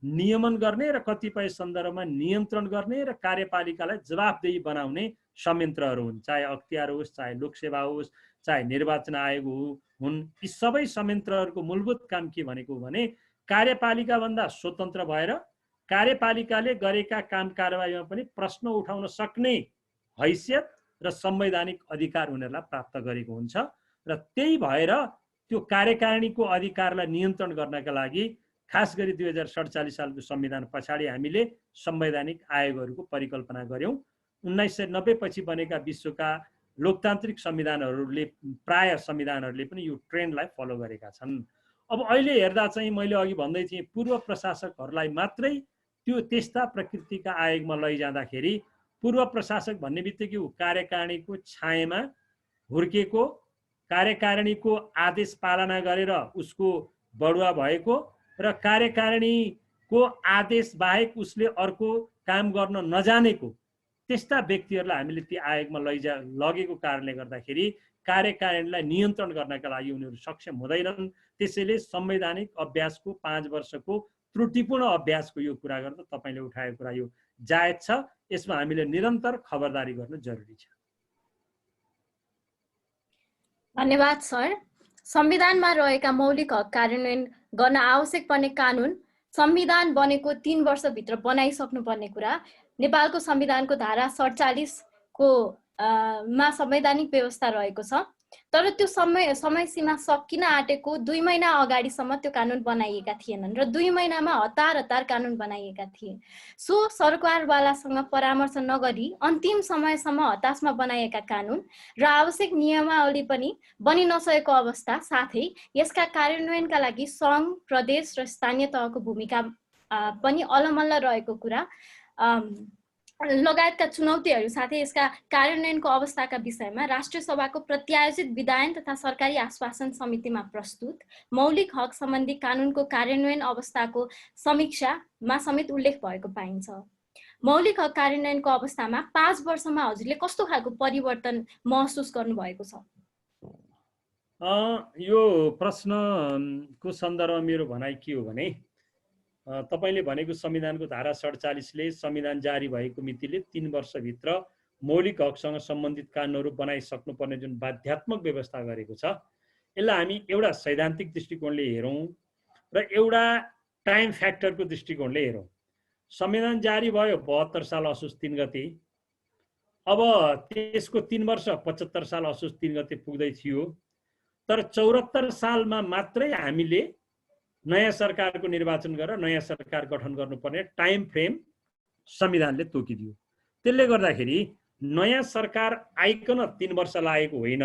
नियमन गर्ने र कतिपय सन्दर्भमा नियन्त्रण गर्ने र कार्यपालिकालाई जवाफदेही बनाउने संयन्त्रहरू हुन्। चाहे अख्तियार होस्, चाहे लोकसेवा होस्, चाहे निर्वाचन आयोग हुन्, यी सबै संयन्त्रहरूको मूलभूत काम के भनेको भने कार्यपालिका भन्दा स्वतन्त्र भएर कार्यपालिकाले गरेका काम कारबाहीमा पनि प्रश्न उठाउन सक्ने हैसियत र संवैधानिक अधिकार उनीहरूलाई प्राप्त गरेको हुन्छ र त्यही भएर त्यो कार्यकारिणीको अधिकारलाई नियन्त्रण गर्नका लागि खास गरी 2047 सालको संविधान पछाडि हामीले संवैधानिक आयोगहरूको परिकल्पना गर्यौं। 1990 पछि बनेका विश्वका लोकतान्त्रिक संविधानहरूले प्राय संविधानहरूले पनि यो ट्रेन्डलाई फलो गरेका छन्। अब अहिले हेर्दा चाहिँ मैले अघि भन्दै थिएँ पूर्व प्रशासकहरूलाई मात्रै त्यो त्यस्ता प्रकृतिका आयोगमा लैजाँदाखेरि पूर्व प्रशासक भन्ने बित्तिकै कार्यकारिणीको छायामा हुर्केको, कार्यकारिणीको आदेश पालना गरेर उसको बढुवा भएको र कार्यकारिणीको आदेश बाहेक उसले अर्को काम गर्न नजानेको त्यस्ता व्यक्तिहरूलाई हामीले ती आयोगमा लगेको कारणले गर्दाखेरि कार्यकारिणीलाई नियन्त्रण गर्नका लागि उनीहरू सक्षम हुँदैनन्। त्यसैले संवैधानिक अभ्यासको 5 वर्षको त्रुटिपूर्ण अभ्यासको यो कुरा गर्दा तपाईले उठाएको कुरा यो जायज छ। यसमा हामीले निरन्तर खबरदारी गर्नु जरुरी छ। धन्यवाद सर। संविधानमा रहेका मौलिक हक कार्यान्वयन गर्न आवश्यक पर्ने कानुन संविधान बनेको 3 वर्षभित्र बनाइसक्नुपर्ने कुरा नेपालको संविधानको धारा 47 को मा संवैधानिक व्यवस्था रहेको छ। तर त्यो समय सीमा सकिन आँटेको 2 महिना अगाडिसम्म त्यो कानुन बनाइएका थिएनन् र 2 महिनामा हतार कानुन बनाइएका थिए। सो सरकारवालासँग परामर्श नगरी अन्तिम समयसम्म हताशमा बनाइएका कानुन र आवश्यक नियमावली पनि बनि नसकेको अवस्था साथै यसका कार्यान्वयनका लागि सङ्घ, प्रदेश र स्थानीय तहको भूमिका पनि अलमल्ल रहेको कुरा लगायतका चुनौतीहरू साथै यसका कार्यान्वयनको अवस्थाका विषयमा राष्ट्रिय सभाको प्रत्यायोजित विधायन तथा सरकारी आश्वासन समितिमा प्रस्तुत मौलिक हक सम्बन्धी कानुनको कार्यान्वयन अवस्थाको समीक्षामा समेत उल्लेख भएको पाइन्छ। मौलिक हक कार्यान्वयनको अवस्थामा 5 वर्षमा हजुरले कस्तो खालको परिवर्तन महसुस गर्नुभएको छ? यो प्रश्नको सन्दर्भमा मेरो भनाइ के हो भने तपाईले भनेको संविधानको धारा 47 ले संविधान जारी भएको मितिले 3 वर्षभित्र मौलिक हकसँग सम्बन्धित कानुनहरू बनाइसक्नुपर्ने जुन बाध्यात्मक व्यवस्था गरेको छ, यसलाई हामी एउटा सैद्धान्तिक दृष्टिकोणले हेरौँ र एउटा टाइम फ्याक्टरको दृष्टिकोणले हेरौँ। संविधान जारी भयो 72 साल असोज 3 गते। अब त्यसको 3 वर्ष 75 साल असोज 3 गते पुग्दै थियो। तर 74 सालमा मात्रै हामीले नयाँ सरकारको निर्वाचन गरेर नयाँ सरकार गठन गर्नुपर्ने टाइम फ्रेम संविधानले तोकिदियो। त्यसले गर्दाखेरि नयाँ सरकार आइकन 3 वर्ष लागेको होइन,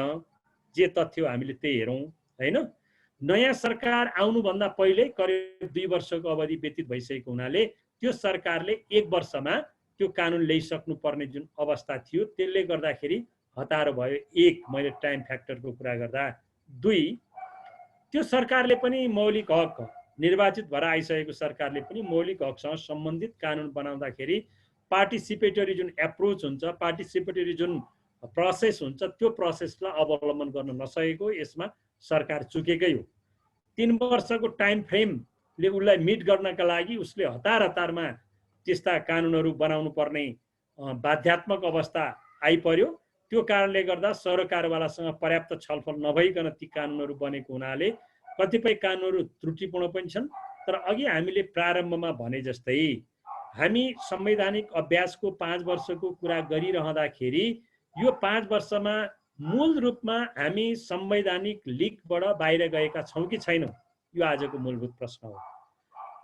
जे तथ्य हो हामीले त्यही हेरौँ हैन। नयाँ सरकार आउनुभन्दा पहिल्यै करिब 2 वर्षको अवधि व्यतीत भइसकेको हुनाले त्यो सरकारले 1 वर्षमा त्यो कानुन ल्याइसक्नुपर्ने जुन अवस्था थियो, त्यसले गर्दाखेरि हतारो भयो। 1 मैले टाइम फ्याक्टरको कुरा गर्दा, 2 त्यो सरकारले पनि मौलिक हक निर्वाचित भएर आइसकेको सरकारले पनि मौलिक हकसँग सम्बन्धित कानुन बनाउँदाखेरि पार्टिसिपेटरी जुन एप्रोच हुन्छ, पार्टिसिपेटरी जुन प्रोसेस हुन्छ, त्यो प्रोसेसलाई अवलम्बन गर्न नसकेको यसमा सरकार चुकेकै हो। 3 वर्षको टाइम फ्रेमले उसलाई मिट गर्नका लागि उसले हतारमा त्यस्ता कानुनहरू बनाउनु पर्ने बाध्यात्मक अवस्था आइपर्यो। त्यो कारणले गर्दा सरकारवालासँग पर्याप्त छलफल नभइकन ती कानुनहरू बनेको हुनाले कतिपय कानुनहरू त्रुटिपूर्ण पनि छन्। तर अघि हामीले प्रारम्भमा भने जस्तै हामी संवैधानिक अभ्यासको 5 वर्षको कुरा गरिरहँदाखेरि यो 5 वर्षमा मूल रूपमा हामी संवैधानिक लिकबाट बाहिर गएका छौँ कि छैनौँ, यो आजको मूलभूत प्रश्न हो।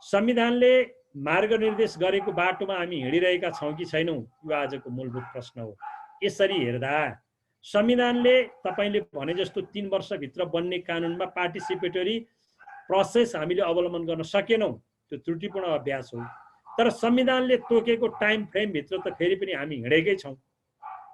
संविधानले मार्गनिर्देश गरेको बाटोमा हामी हिँडिरहेका छौँ कि छैनौँ, यो आजको मूलभूत प्रश्न हो। यसरी हेर्दा संविधानले तपाईले भने जस्तो 3 वर्षभित्र बन्ने कानुनमा पार्टिसिपेटरी प्रोसेस हामीले अवलम्बन गर्न सकेनौँ, त्यो त्रुटिपूर्ण अभ्यास हो। तर संविधानले तोकेको टाइम फ्रेमभित्र त फेरि पनि हामी हिँडेकै छौँ।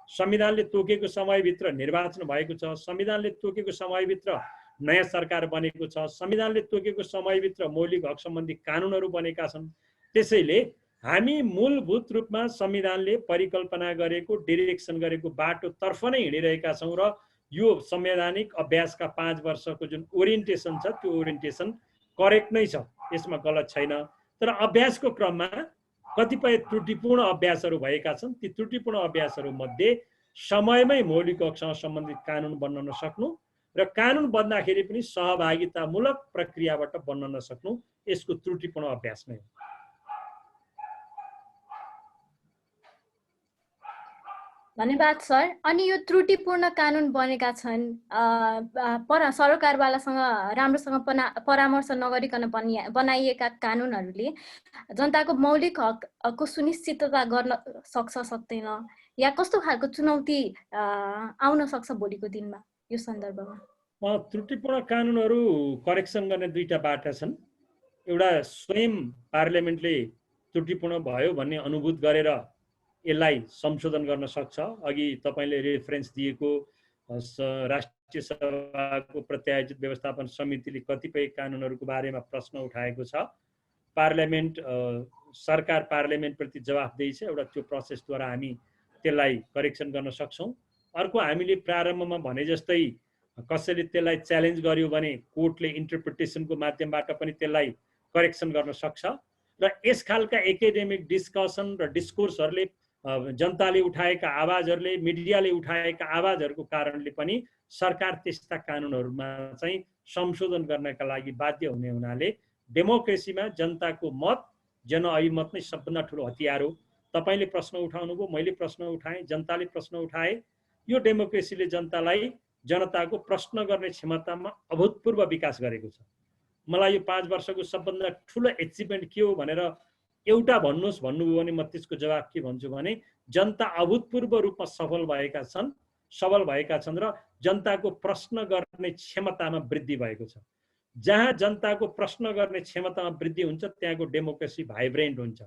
संविधानले तोकेको समयभित्र निर्वाचन भएको छ, संविधानले तोकेको समयभित्र नयाँ सरकार बनेको छ, संविधानले तोकेको समयभित्र मौलिक हक सम्बन्धी कानुनहरू बनेका छन्। त्यसैले हामी मूलभूत रूपमा संविधानले परिकल्पना गरेको, डिरेक्सन गरेको बाटोतर्फ नै हिँडिरहेका छौँ र यो संवैधानिक अभ्यासका 5 वर्षको जुन ओरिएन्टेसन छ, त्यो ओरिएन्टेसन करेक्ट नै छ, यसमा गलत छैन। तर अभ्यासको क्रममा कतिपय त्रुटिपूर्ण अभ्यासहरू भएका छन्। ती त्रुटिपूर्ण अभ्यासहरू मध्ये समयमै मौलिक हकसँग सम्बन्धित कानुन बन्न नसक्नु र कानुन बन्दाखेरि पनि सहभागितामूलक प्रक्रियाबाट बन्न नसक्नु यसको त्रुटिपूर्ण अभ्यास नै हो। धन्यवाद सर। अनि यो त्रुटिपूर्ण कानुन बनेका छन्, सरकारवालासँग राम्रोसँग परामर्श नगरिकन बनाइएका कानुनहरूले जनताको मौलिक हकको सुनिश्चितता गर्न सक्दैन, या कस्तो खालको चुनौती आउन सक्छ भोलिको दिनमा यो सन्दर्भमा? त्रुटिपूर्ण कानुनहरू करेक्सन गर्ने दुईटा बाटा छन्। एउटा स्वयं पार्लियामेन्टले त्रुटिपूर्ण भयो भन्ने अनुभूत गरेर यसलाई संशोधन गर्न सक्छ। अघि तपाईले रेफरेन्स दिएको राष्ट्रिय सभाको प्रत्यायोजित व्यवस्थापन समितिले कतिपय कानुनहरूको बारेमा प्रश्न उठाएको छ। पार्लियामेन्ट सरकार पार्लियामेन्टप्रति जवाफदेही छ, एउटा त्यो प्रोसेसद्वारा हामी त्यसलाई करेक्सन गर्न सक्छौँ। अर्को, हामीले प्रारम्भमा भने जस्तै कसैले त्यसलाई च्यालेन्ज गर्यो भने कोर्टले इन्टरप्रिटेसनको माध्यमबाट पनि त्यसलाई करेक्सन गर्न सक्छ। र यस खालका एकाडेमिक डिस्कसन र डिस्कोर्सहरूले जनताले उठाएका आवाजहरूले, मिडियाले उठाएका आवाजहरूको कारणले पनि सरकार त्यस्ता कानुनहरूमा चाहिँ संशोधन गर्नका लागि बाध्य हुने हुनाले डेमोक्रेसीमा जनताको मत, जनअभिमत नै सबभन्दा ठुलो हतियार हो। तपाईले प्रश्न उठाउनु भयो, मैले प्रश्न उठाएँ, जनताले प्रश्न उठाए। यो डेमोक्रेसीले जनताको प्रश्न गर्ने क्षमतामा अभूतपूर्व विकास गरेको छ। मलाई यो 5 वर्षको सबभन्दा ठुलो एचिभमेन्ट के हो भनेर एउटा भन्नुहोस् भन्नुभयो भने म त्यसको जवाब के भन्छु भने जनता अभूतपूर्व रूपमा सबल भएका छन् र जनताको प्रश्न गर्ने क्षमतामा वृद्धि भएको छ। जहाँ जनताको प्रश्न गर्ने क्षमतामा वृद्धि हुन्छ त्यहाँको डेमोक्रेसी भाइब्रेन्ट हुन्छ।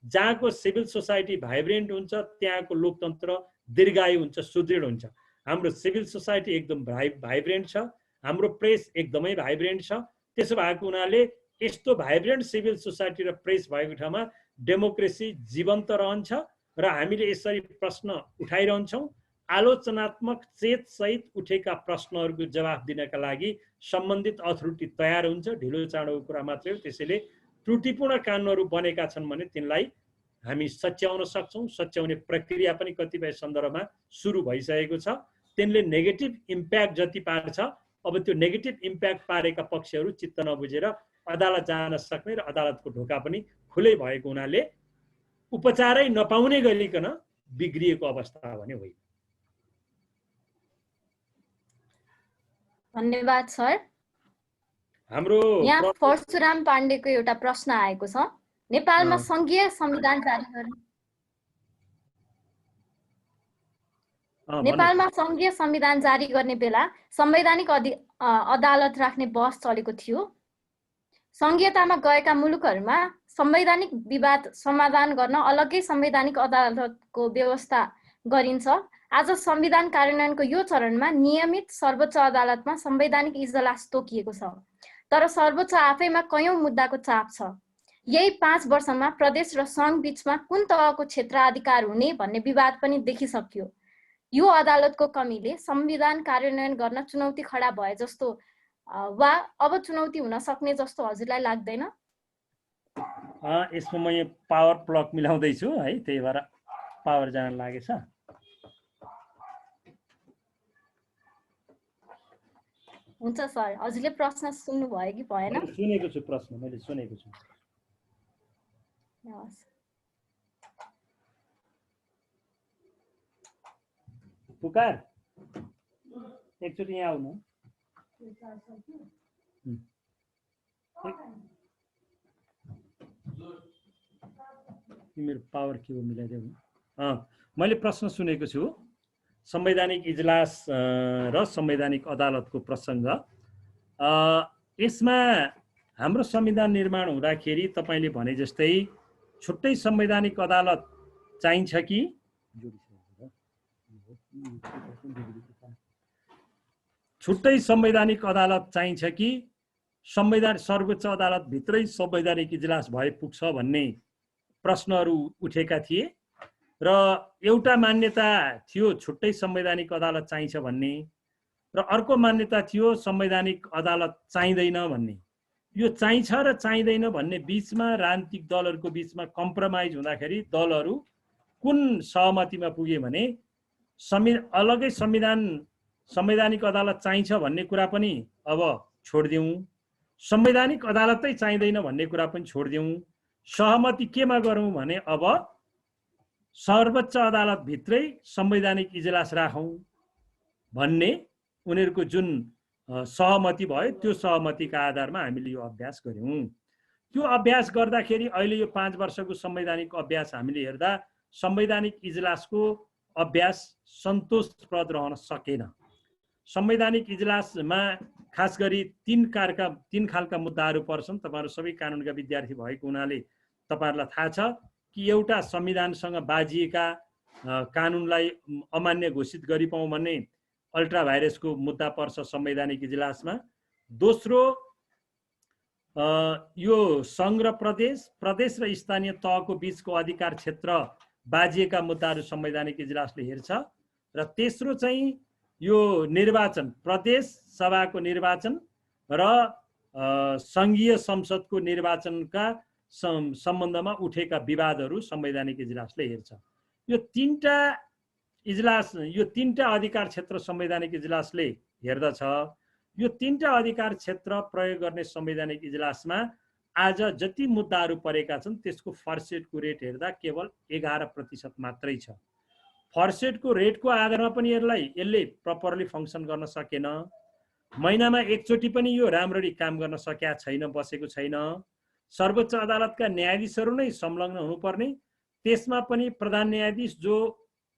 जहाँको सिभिल सोसाइटी भाइब्रेन्ट हुन्छ त्यहाँको लोकतन्त्र दीर्घायु हुन्छ, सुदृढ हुन्छ। हाम्रो सिभिल सोसाइटी एकदम भाइब्रेन्ट छ, हाम्रो प्रेस एकदमै भाइब्रेन्ट छ। त्यसो भएको हुनाले यस्तो भाइब्रेन्ट सिभिल सोसाइटी र प्रेस भएको ठाउँमा डेमोक्रेसी जीवन्त रहन्छ र हामीले यसरी प्रश्न उठाइरहन्छौँ। आलोचनात्मक चेतसहित उठेका प्रश्नहरूको जवाफ दिनका लागि सम्बन्धित अथोरिटी तयार हुन्छ। ढिलो चाँडोको कुरा मात्रै हो। त्यसैले त्रुटिपूर्ण कानुनहरू बनेका छन् भने तिनलाई हामी सच्याउन सक्छौँ। सच्याउने प्रक्रिया पनि कतिपय सन्दर्भमा सुरु भइसकेको छ। तिनले नेगेटिभ इम्प्याक्ट जति पार्छ, अब त्यो नेगेटिभ इम्प्याक्ट पारेका पक्षहरू चित्त नबुझेर अदालत जान सक्ने र अदालतको ढोका पनि खुलै भएको हुनाले उपचारै नपाउने गरिकन बिग्रिएको अवस्था भने होइन। धन्यवाद सर। हाम्रो यहाँ परशुराम पाण्डेको एउटा प्रश्न आएको छ। नेपालमा संघीय संविधान जारी गर्ने बेला संवैधानिक अदालत राख्ने बहस चलेको थियो। संघीयतामा गएका मुलुकहरूमा संवैधानिक विवाद समाधान गर्न अलग्गै संवैधानिक अदालतको व्यवस्था गरिन्छ। आज संविधान कार्यान्वयनको यो चरणमा नियमित सर्वोच्च अदालतमा संवैधानिक इजलास तोकिएको छ, तर सर्वोच्च आफैमा कयौं मुद्दाको चाप छ। यही 5 वर्षमा प्रदेश र संघ बीचमा कुन तहको क्षेत्राधिकार हुने भन्ने विवाद पनि देखिसक्यो। यो अदालतको कमीले संविधान कार्यान्वयन गर्न चुनौती खडा भए जस्तो वा अब चुनौती हुन सक्ने जस्तो हजुरलाई लाग्दैन? यसमा म पावर प्लग मिलाउँदैछु है, त्यही भएर पावर जान लागेछ। हुन्छ सर, हजुरले प्रश्न सुन्नु भयो कि भएन? सुनेको छु प्रश्न, मैले सुनेको छु। पुकार एकचोटि यहाँ आउनु। मेरो पावर के हो मिलाइदेऊ न। मैले प्रश्न सुनेको छु संवैधानिक इजलास र संवैधानिक अदालतको प्रसङ्ग। यसमा हाम्रो संविधान निर्माण हुँदाखेरि तपाईले भने जस्तै छुट्टै संवैधानिक अदालत चाहिन्छ कि छुट्टै संवैधानिक अदालत चाहिन्छ कि संविधान सर्वोच्च अदालत भित्रै संवैधानिक इजलास भए पुग्छ भन्ने प्रश्नहरू उठेका थिए र एउटा मान्यता थियो छुट्टै संवैधानिक अदालत चाहिन्छ भन्ने र अर्को मान्यता थियो संवैधानिक अदालत चाहिँदैन भन्ने। यो चाहिन्छ र चाहिँदैन भन्ने बीचमा राजनीतिक दलहरूको बीचमा कम्प्रोमाइज हुँदाखेरि दलहरू कुन सहमतिमा पुगे भने अलगै संवैधानिक अदालत चाहिन्छ भन्ने कुरा पनि अब छोडिदिउँ, संवैधानिक अदालतै चाहिँदैन भन्ने कुरा पनि छोडिदिउँ। सहमति केमा गरौँ भने अब सर्वोच्च अदालत भित्रै संवैधानिक इजलास राखौँ भन्ने उनीहरूको जुन सहमति भयो त्यो सहमतिका आधारमा हामीले यो अभ्यास गर्यौं। त्यो अभ्यास गर्दाखेरि अहिले यो 5 वर्षको संवैधानिक अभ्यास हामीले हेर्दा संवैधानिक इजलासको अभ्यास सन्तोषप्रद रहन सकेन। संवैधानिक इजलासमा खास गरी तीन खालका मुद्दाहरू पर्छन्। तपाईहरु सबै कानुनका विद्यार्थी भएको हुनाले तपाईहरुलाई थाहा छ कि एउटा संविधानसँग बाजिएका कानुनलाई अमान्य घोषित गरिपाउँ भन्ने अल्ट्रा भाइरसको मुद्दा पर्छ संवैधानिक इजलासमा। दोस्रो यो संघ र प्रदेश र स्थानीय तहको बीचको अधिकार क्षेत्र बाजिएका मुद्दाहरू संवैधानिक इजलासले हेर्छ। र तेस्रो चाहिँ यो निर्वाचन, प्रदेश सभाको निर्वाचन र संघीय संसदको निर्वाचनका सम्बन्धमा उठेका विवादहरू संवैधानिक इजलासले हेर्छ। यो तीनटा अधिकार क्षेत्र संवैधानिक इजलासले हेर्दछ। यो तीनटा अधिकार क्षेत्र प्रयोग गर्ने संवैधानिक इजलासमा आज जति मुद्दाहरू परेका छन् त्यसको फर्सेटको रेट हेर्दा केवल 11% मात्रै छ। फर्सेटको रेटको आधारमा पनि यसले प्रपरली फङ्सन गर्न सकेन। महिनामा एकचोटि पनि यो राम्ररी काम गर्न सकेका छैन, बसेको छैन। सर्वोच्च अदालतका न्यायाधीशहरू नै संलग्न हुनुपर्ने, त्यसमा पनि प्रधान न्यायाधीश जो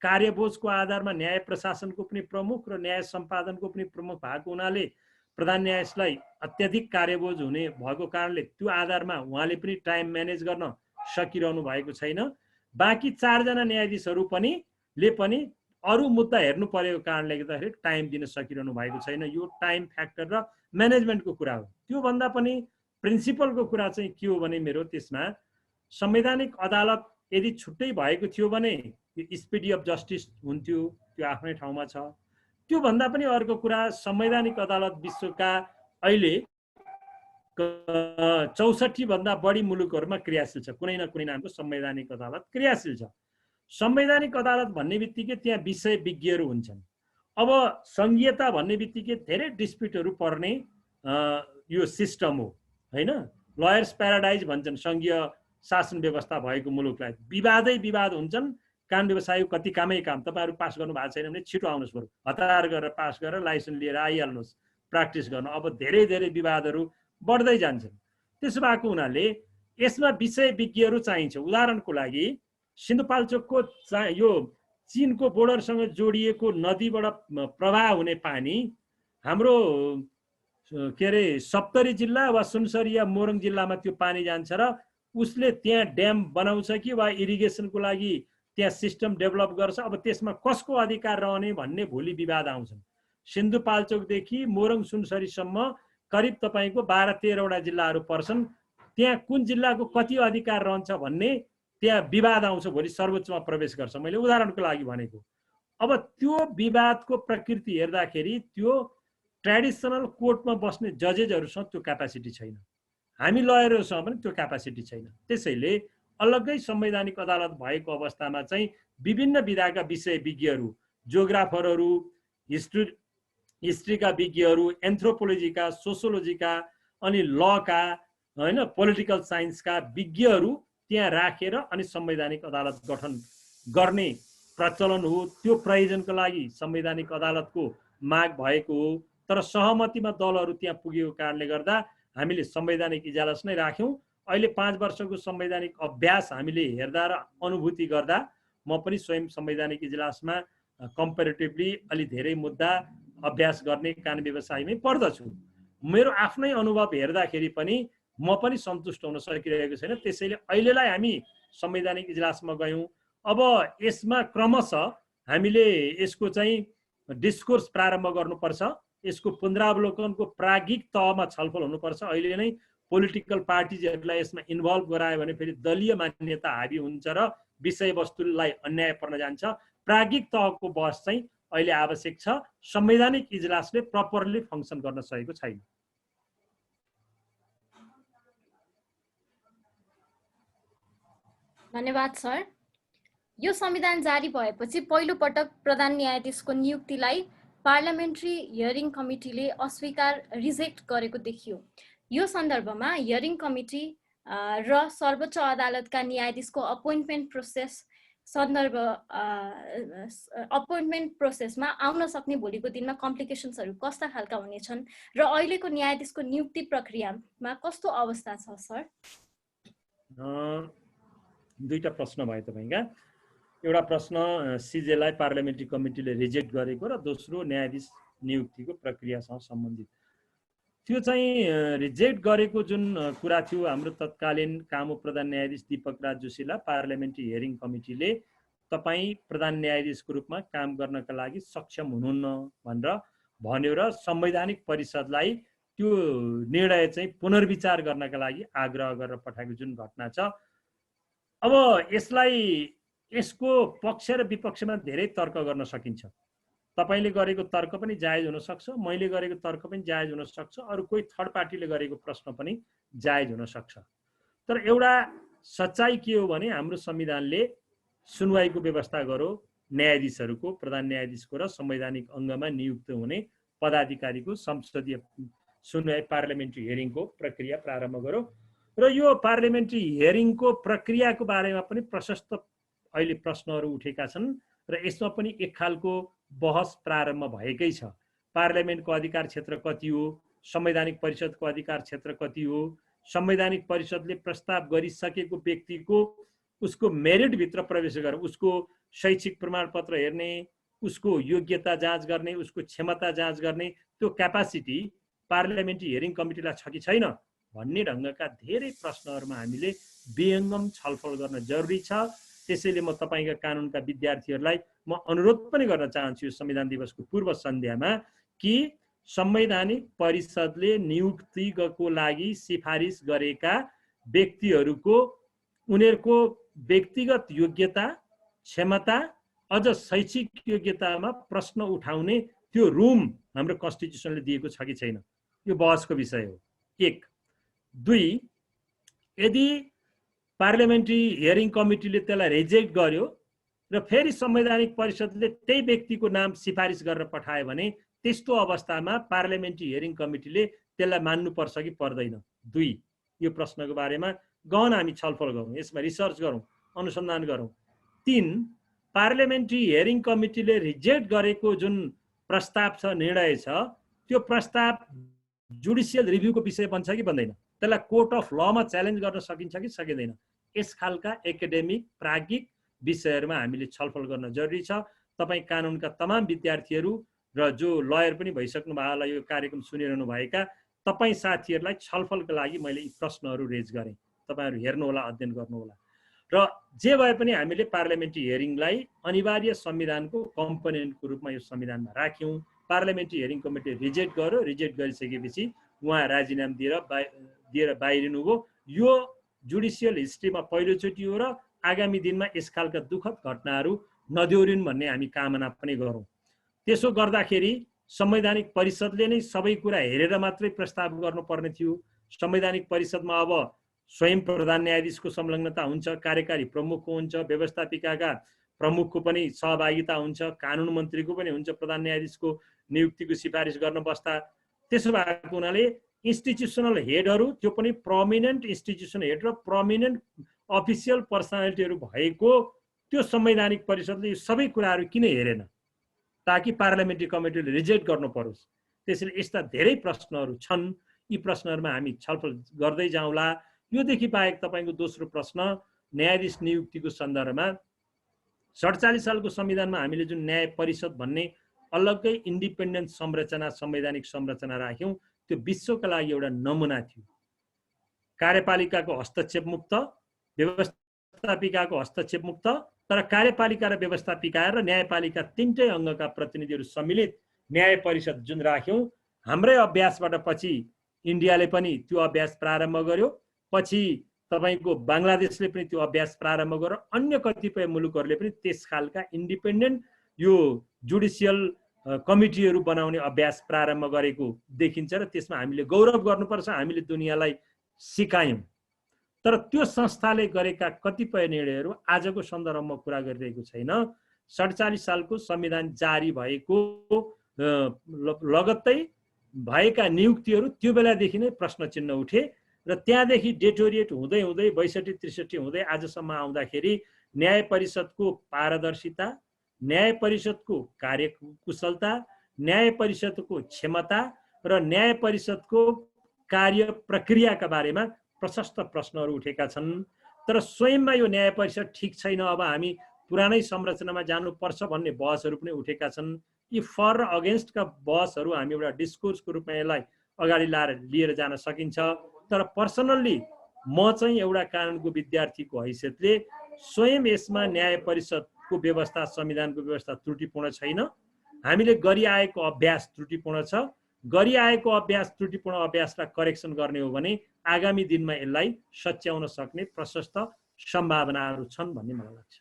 कार्यबोझको आधारमा न्याय प्रशासनको पनि प्रमुख र न्याय सम्पादनको पनि प्रमुख भएको हुनाले प्रधान न्यायाधीशलाई अत्यधिक कार्यबोझ हुने भएको कारणले त्यो आधारमा उहाँले पनि टाइम म्यानेज गर्न सकिरहनु भएको छैन। बाँकी 4 जना न्यायाधीशहरू पनि अरू मुद्दा हेर्नु परेको कारणले गर्दाखेरि टाइम दिन सकिरहनु भएको छैन। यो टाइम फ्याक्टर र म्यानेजमेन्टको कुरा हो। त्यो भन्दा पनि प्रिन्सिपलको कुरा चाहिँ के हो भने मेरो त्यसमा संवैधानिक अदालत यदि छुट्टै भएको थियो भने स्पिडी अफ जस्टिस हुन्थ्यो, त्यो आफ्नै ठाउँमा छ। त्यो भन्दा पनि अर्को कुरा संवैधानिक अदालत विश्वका अहिले 64 भन्दा बढी मुलुकहरुमा क्रियाशील छ। कुनै न कुनै नामको संवैधानिक अदालत क्रियाशील छ। संवैधानिक अदालत भन्ने बित्तिकै त्यहाँ विषय विज्ञहरू हुन्छन्। अब संघीयता भन्ने बित्तिकै धेरै डिस्प्युटहरू पर्ने यो सिस्टम हो हैन। लयर्स प्याराडाइज भन्छन् संघीय शासन व्यवस्था भएको मुलुकलाई। विवादै विवाद हुन्छन्। कानुन व्यवसायको कति कामै काम। तपाईहरु पास गर्नु भएको छैन भने छिटो आउनुस्, बरु हतार गरेर पास गरेर लाइसेन्स लिएर आइहाल्नुस् प्र्याक्टिस गर्न। अब धेरै धेरै विवादहरू बढ्दै जान्छन्। त्यसो भएको हुनाले यसमा विषय विज्ञहरू चाहिन्छ। उदाहरणको लागि सिन्धुपाल्चोकको यो चीनको बोर्डरसँग जोडिएको नदीबाट प्रवाह हुने पानी हाम्रो सप्तरी जिल्ला वा सुनसरी या मोरङ जिल्लामा त्यो पानी जान्छ र उसले त्यहाँ ड्याम बनाउँछ कि वा इरिगेसनको लागि त्यहाँ सिस्टम डेभलप गर्छ। अब त्यसमा कसको अधिकार रहने भन्ने भोलि विवाद आउँछन्। सिन्धुपाल्चोकदेखि मोरङ सुनसरीसम्म करिब तपाईको 12-13 वटा जिल्लाहरू पर्छन्। त्यहाँ कुन जिल्लाको कति अधिकार रहन्छ भन्ने त्यहाँ विवाद आउँछ, भोलि सर्वोच्चमा प्रवेश गर्छ। मैले उदाहरणको लागि भनेको। अब त्यो विवादको प्रकृति हेर्दाखेरि त्यो ट्रेडिसनल कोर्टमा बस्ने जजेजहरुसँग त्यो क्यापासिटी छैन। हामी लयरहरुसँग पनि त्यो क्यापासिटी छैन। त्यसैले अलग्गै संवैधानिक अदालत भएको अवस्थामा चाहिँ विभिन्न विधाका विषय विज्ञहरू, जियोग्राफरहरू, हिस्ट्रीका विज्ञहरू, एन्थ्रोपोलोजीका, सोसियोलोजीका, अनि लका हैन पोलिटिकल साइन्सका विज्ञहरू त्यहाँ राखेर अनि संवैधानिक अदालत गठन गर्ने प्रचलन हो। त्यो प्रयोजनको लागि संवैधानिक अदालतको माग भएको हो। तर सहमतिमा दलहरू त्यहाँ पुगेको कारणले गर्दा हामीले संवैधानिक इजलास नै राख्यौं। अहिले 5 वर्षको संवैधानिक अभ्यास हामीले हेर्दा र अनुभूति गर्दा म पनि स्वयं संवैधानिक इजलासमा कम्पेरेटिभली अलि धेरै मुद्दा अभ्यास गर्ने कानुन व्यवसायमै पर्दछु। मेरो आफ्नै अनुभव हेर्दाखेरि पनि म पनि सन्तुष्ट हुन सकिरहेको छैन। त्यसैले अहिलेलाई हामी संवैधानिक इजलासमा गयौं। अब यसमा क्रमशः हामीले यसको चाहिँ डिस्कोर्स प्रारम्भ गर्नुपर्छ। यसको पुनरावलोकनको प्राज्ञिक तहमा छलफल हुनुपर्छ। अहिले नै पोलिटिकल पार्टिजहरूलाई यसमा इन्भल्भ गरायो भने फेरि दलीय मान्यता हावी हुन्छ र विषयवस्तुलाई अन्याय पर्न जान्छ। प्राज्ञिक तहको बहस चाहिँ अहिले आवश्यक छ। संवैधानिक इजलासले प्रपरली फङ्सन गर्न सकेको छैन। धन्यवाद सर। यो संविधान जारी भएपछि पहिलो पटक प्रधान न्यायाधीशको नियुक्तिलाई पार्लियामेन्ट्री हियरिङ कमिटीले रिजेक्ट गरेको देखियो। यो सन्दर्भमा हियरिङ कमिटी र सर्वोच्च अदालतका न्यायाधीशको अपोइन्टमेन्ट प्रोसेस सन्दर्भ अपोइन्टमेन्ट प्रोसेसमा आउन सक्ने भोलिको दिनमा कम्प्लिकेसन्सहरू कस्ता खालका हुनेछन् र अहिलेको न्यायाधीशको नियुक्ति प्रक्रियामा कस्तो अवस्था छ सर? दुईटा प्रश्न भयो तपाईका। एउटा प्रश्न सिजेलाई पार्लियामेन्ट्री कमिटीले रिजेक्ट गरेको र दोस्रो न्यायाधीश नियुक्तिको प्रक्रियासँग सम्बन्धित। त्यो चाहिँ रिजेक्ट गरेको जुन कुरा थियो, हाम्रो तत्कालीन कामु प्रधान न्यायाधीश दीपक राज जोशीलाई पार्लियामेन्ट्री हियरिङ कमिटीले तपाईँ प्रधान न्यायाधीशको रूपमा काम गर्नका लागि सक्षम हुनुहुन्न भनेर भन्यो र संवैधानिक परिषदलाई त्यो निर्णय चाहिँ पुनर्विचार गर्नका लागि आग्रह गरेर पठाएको जुन घटना छ। अब यसको पक्ष र विपक्षमा धेरै तर्क गर्न सकिन्छ। तपाईले गरेको तर्क पनि जायज हुन सक्छ, मैले गरेको तर्क पनि जायज हुन सक्छ, अरू कोही थर्ड पार्टीले गरेको प्रश्न पनि जायज हुन सक्छ। तर एउटा सच्चाइ के हो भने हाम्रो संविधानले सुनवाईको व्यवस्था गरो, न्यायाधीशहरूको, प्रधान न्यायाधीशको र संवैधानिक अङ्गमा नियुक्त हुने पदाधिकारीको संसदीय सुनवाई पार्लियामेन्ट्री हियरिङको प्रक्रिया प्रारम्भ गरो। र यो पार्लियामेन्ट्री हियरिङको प्रक्रियाको बारेमा पनि प्रशस्त अहिले प्रश्नहरू उठेका छन् र यसमा पनि एक खालको बहस प्रारम्भ भएकै छ। पार्लियामेन्टको अधिकार क्षेत्र कति हो, संवैधानिक परिषदको अधिकार क्षेत्र कति हो, संवैधानिक परिषदले प्रस्ताव गरिसकेको व्यक्तिको उसको मेरिटभित्र प्रवेश गरेर उसको शैक्षिक प्रमाणपत्र हेर्ने, उसको योग्यता जाँच गर्ने, उसको क्षमता जाँच गर्ने त्यो क्यापासिटी पार्लियामेन्ट्री हियरिङ कमिटीलाई छ कि छैन भन्ने ढङ्गका धेरै प्रश्नहरूमा हामीले विहङ्गम छलफल गर्न जरुरी छ। त्यसैले म तपाईका कानुनका विद्यार्थीहरूलाई म अनुरोध पनि गर्न चाहन्छु यो संविधान दिवसको पूर्व सन्ध्यामा कि संवैधानिक परिषदले नियुक्तिको लागि सिफारिस गरेका व्यक्तिहरूको उनीहरूको व्यक्तिगत योग्यता, क्षमता, अझ शैक्षिक योग्यतामा प्रश्न उठाउने त्यो रुम हाम्रो कन्स्टिट्युसनले दिएको छ कि छैन, यो बहसको विषय हो। एक। दुई, यदि पार्लियामेन्ट्री हियरिङ कमिटीले त्यसलाई रिजेक्ट गर्यो र फेरि संवैधानिक परिषदले त्यही व्यक्तिको नाम सिफारिस गरेर पठायो भने त्यस्तो अवस्थामा पार्लियामेन्ट्री हियरिङ कमिटीले त्यसलाई मान्नुपर्छ कि पर्दैन? दुई, यो प्रश्नको बारेमा गहन हामी छलफल गरौँ, यसमा रिसर्च गरौँ, अनुसन्धान गरौँ। तीन, पार्लियामेन्ट्री हियरिङ कमिटीले रिजेक्ट गरेको जुन प्रस्ताव छ, निर्णय छ, त्यो प्रस्ताव जुडिसियल रिभ्यूको विषय बन्छ कि बन्दैन? त्यसलाई कोर्ट अफ लमा च्यालेन्ज गर्न सकिन्छ कि सकिँदैन? यस खालका एकाडेमिक प्राज्ञिक विषयहरूमा हामीले छलफल गर्न जरुरी छ। तपाईँ कानुनका तमाम विद्यार्थीहरू र जो लयर पनि भइसक्नु भयो होला यो कार्यक्रम सुनिरहनु भएका तपाईँ साथीहरूलाई छलफलको लागि मैले यी प्रश्नहरू रेज गरेँ। तपाईँहरू हेर्नुहोला, अध्ययन गर्नुहोला। र जे भए पनि हामीले पार्लियामेन्ट्री हियरिङलाई अनिवार्य संविधानको कम्पोनेन्टको रूपमा यो संविधानमा राख्यौँ। पार्लियामेन्ट्री हियरिङ कमिटी रिजेक्ट गर्यो, रिजेक्ट गरिसकेपछि उहाँ राजीनामा दिएर बाहिरिनु हो। यो जुडिसियल हिस्ट्रीमा पहिलोचोटि हो र आगामी दिनमा यस खालका दुःखद घटनाहरू नदोहोरिन् भन्ने हामी कामना पनि गरौँ। त्यसो गर्दाखेरि संवैधानिक परिषदले नै सबै कुरा हेरेर मात्रै प्रस्ताव गर्नुपर्ने थियो। संवैधानिक परिषदमा अब स्वयं प्रधान न्यायाधीशको संलग्नता हुन्छ, कार्यकारी प्रमुखको हुन्छ, व्यवस्थापिकाका प्रमुखको पनि सहभागिता हुन्छ, कानुन मन्त्रीको पनि हुन्छ प्रधान न्यायाधीशको नियुक्तिको सिफारिस गर्न बस्दा। त्यसो भएको हुनाले इन्स्टिट्युसनल हेडहरू, त्यो पनि प्रोमिनेन्ट इन्स्टिट्युसन हेड र प्रोमिनेन्ट अफिसियल पर्सनालिटीहरू भएको त्यो संवैधानिक परिषदले यो सबै कुराहरू किन हेरेन, ताकि पार्लियामेन्ट्री कमिटीले रिजेक्ट गर्नु परोस्। त्यसैले यस्ता धेरै प्रश्नहरू छन्, यी प्रश्नहरूमा हामी छलफल गर्दै जाउँला। योदेखि बाहेक तपाईँको दोस्रो प्रश्न न्यायाधीश नियुक्तिको सन्दर्भमा 47 सालको संविधानमा हामीले जुन न्याय परिषद भन्ने अलग्गै इन्डिपेन्डेन्ट संरचना, संवैधानिक संरचना राख्यौँ, त्यो विश्वका लागि एउटा नमुना थियो। कार्यपालिकाको हस्तक्षेप मुक्त, व्यवस्थापिकाको हस्तक्षेप मुक्त, तर कार्यपालिका र व्यवस्थापिका र न्यायपालिका तीनटै अङ्गका प्रतिनिधिहरू सम्मिलित न्याय परिषद जुन राख्यौँ, हाम्रै अभ्यासबाट पछि इन्डियाले पनि त्यो अभ्यास प्रारम्भ गर्यो, पछि तपाईको बङ्गलादेशले पनि त्यो अभ्यास प्रारम्भ गर्यो, अन्य कतिपय मुलुकहरूले पनि त्यस खालका इन्डिपेन्डेन्ट यो जुडिसियल कमिटीहरू बनाउने अभ्यास प्रारम्भ गरेको देखिन्छ र त्यसमा हामीले गौरव गर्नुपर्छ। हामीले दुनियाँलाई सिकायौँ। तर त्यो संस्थाले गरेका कतिपय निर्णयहरू आजको सन्दर्भमा कुरा गरिरहेको छैन। 47 सालको संविधान जारी भएको लगत्तै भएका नियुक्तिहरू त्यो बेलादेखि नै प्रश्न चिन्ह उठे र त्यहाँदेखि डेटोरिएट हुँदै हुँदै 62-63 हुँदै आजसम्म आउँदाखेरि न्याय परिषदको पारदर्शिता, न्याय परिषदको कार्यकुशलता, न्याय परिषदको क्षमता र न्याय परिषदको कार्य प्रक्रियाका बारेमा प्रशस्त प्रश्नहरू उठेका छन्। तर स्वयंमा यो न्याय परिषद ठिक छैन, अब हामी पुरानै संरचनामा जानुपर्छ भन्ने बहसहरू पनि उठेका छन्। यी फर र अगेन्स्टका बहसहरू हामी एउटा डिस्कोर्सको रूपमा यसलाई अगाडि लिएर जान सकिन्छ। तर पर्सनल्ली म चाहिँ एउटा कानुनको विद्यार्थीको हैसियतले स्वयं यसमा न्याय परिषदको व्यवस्था, संविधानको व्यवस्था त्रुटिपूर्ण छैन। हामीले गरिआएको अभ्यास त्रुटिपूर्ण छ। गरिआएको अभ्यास, त्रुटिपूर्ण अभ्यासलाई करेक्सन गर्ने हो भने आगामी दिनमा यसलाई सच्याउन सक्ने प्रशस्त सम्भावनाहरू छन् भन्ने मलाई लाग्छ।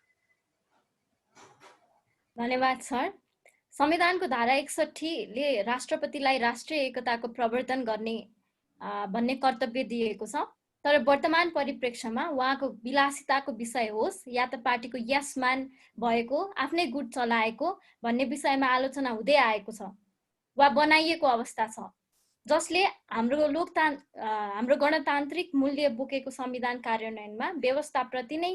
धन्यवाद सर। संविधानको धारा 61 ले राष्ट्रपतिलाई राष्ट्रिय एकताको प्रवर्तन गर्ने भन्ने कर्तव्य दिएको छ। तर वर्तमान परिप्रेक्ष्यमा उहाँको विलासिताको विषय होस् या त पार्टीको यसम्यान भएको, आफ्नै गुट चलाएको भन्ने विषयमा आलोचना हुँदै आएको छ वा बनाइएको अवस्था छ, जसले हाम्रो गणतान्त्रिक मूल्य बोकेको संविधान कार्यान्वयनमा व्यवस्थाप्रति नै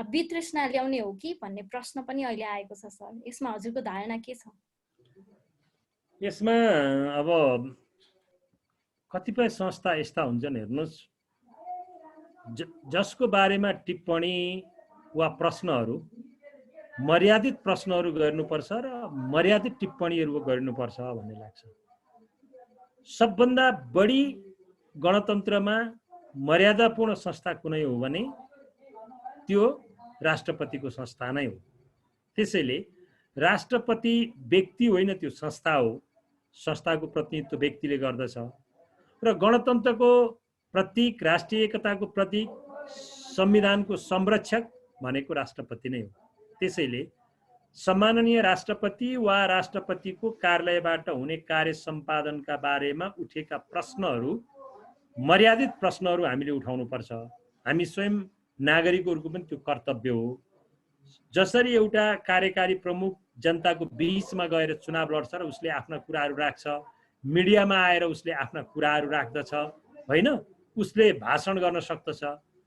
वितृष्णा ल्याउने हो कि भन्ने प्रश्न पनि अहिले आएको छ सर। यसमा हजुरको धारणा के छ? यसमा अब कतिपय संस्था यस्ता हुन्छन्, हेर्नुहोस्, जसको बारेमा टिप्पणी वा प्रश्नहरू मर्यादित प्रश्नहरू गर्नुपर्छ र मर्यादित टिप्पणीहरू गर्नुपर्छ भन्ने लाग्छ। सबभन्दा बढी गणतन्त्रमा मर्यादापूर्ण संस्था कुनै हो भने त्यो राष्ट्रपतिको संस्था नै हो। त्यसैले राष्ट्रपति व्यक्ति होइन, त्यो संस्था हो। संस्थाको प्रतिनिधित्व व्यक्तिले गर्दछ र गणतन्त्रको प्रतीक, राष्ट्रिय एकताको प्रतीक, संविधानको संरक्षक भनेको राष्ट्रपति नै हो। त्यसैले सम्माननीय राष्ट्रपति वा राष्ट्रपतिको कार्यालयबाट हुने कार्य सम्पादनका बारेमा उठेका प्रश्नहरू मर्यादित प्रश्नहरू हामीले उठाउनुपर्छ। हामी स्वयं नागरिकहरूको पनि त्यो कर्तव्य हो। जसरी एउटा कार्यकारी प्रमुख जनताको बीचमा गएर चुनाव लड्छ र उसले आफ्ना कुराहरू राख्छ, मिडियामा आएर उसले आफ्ना कुराहरू राख्दछ, होइन, उसले भाषण गर्न सक्दछ,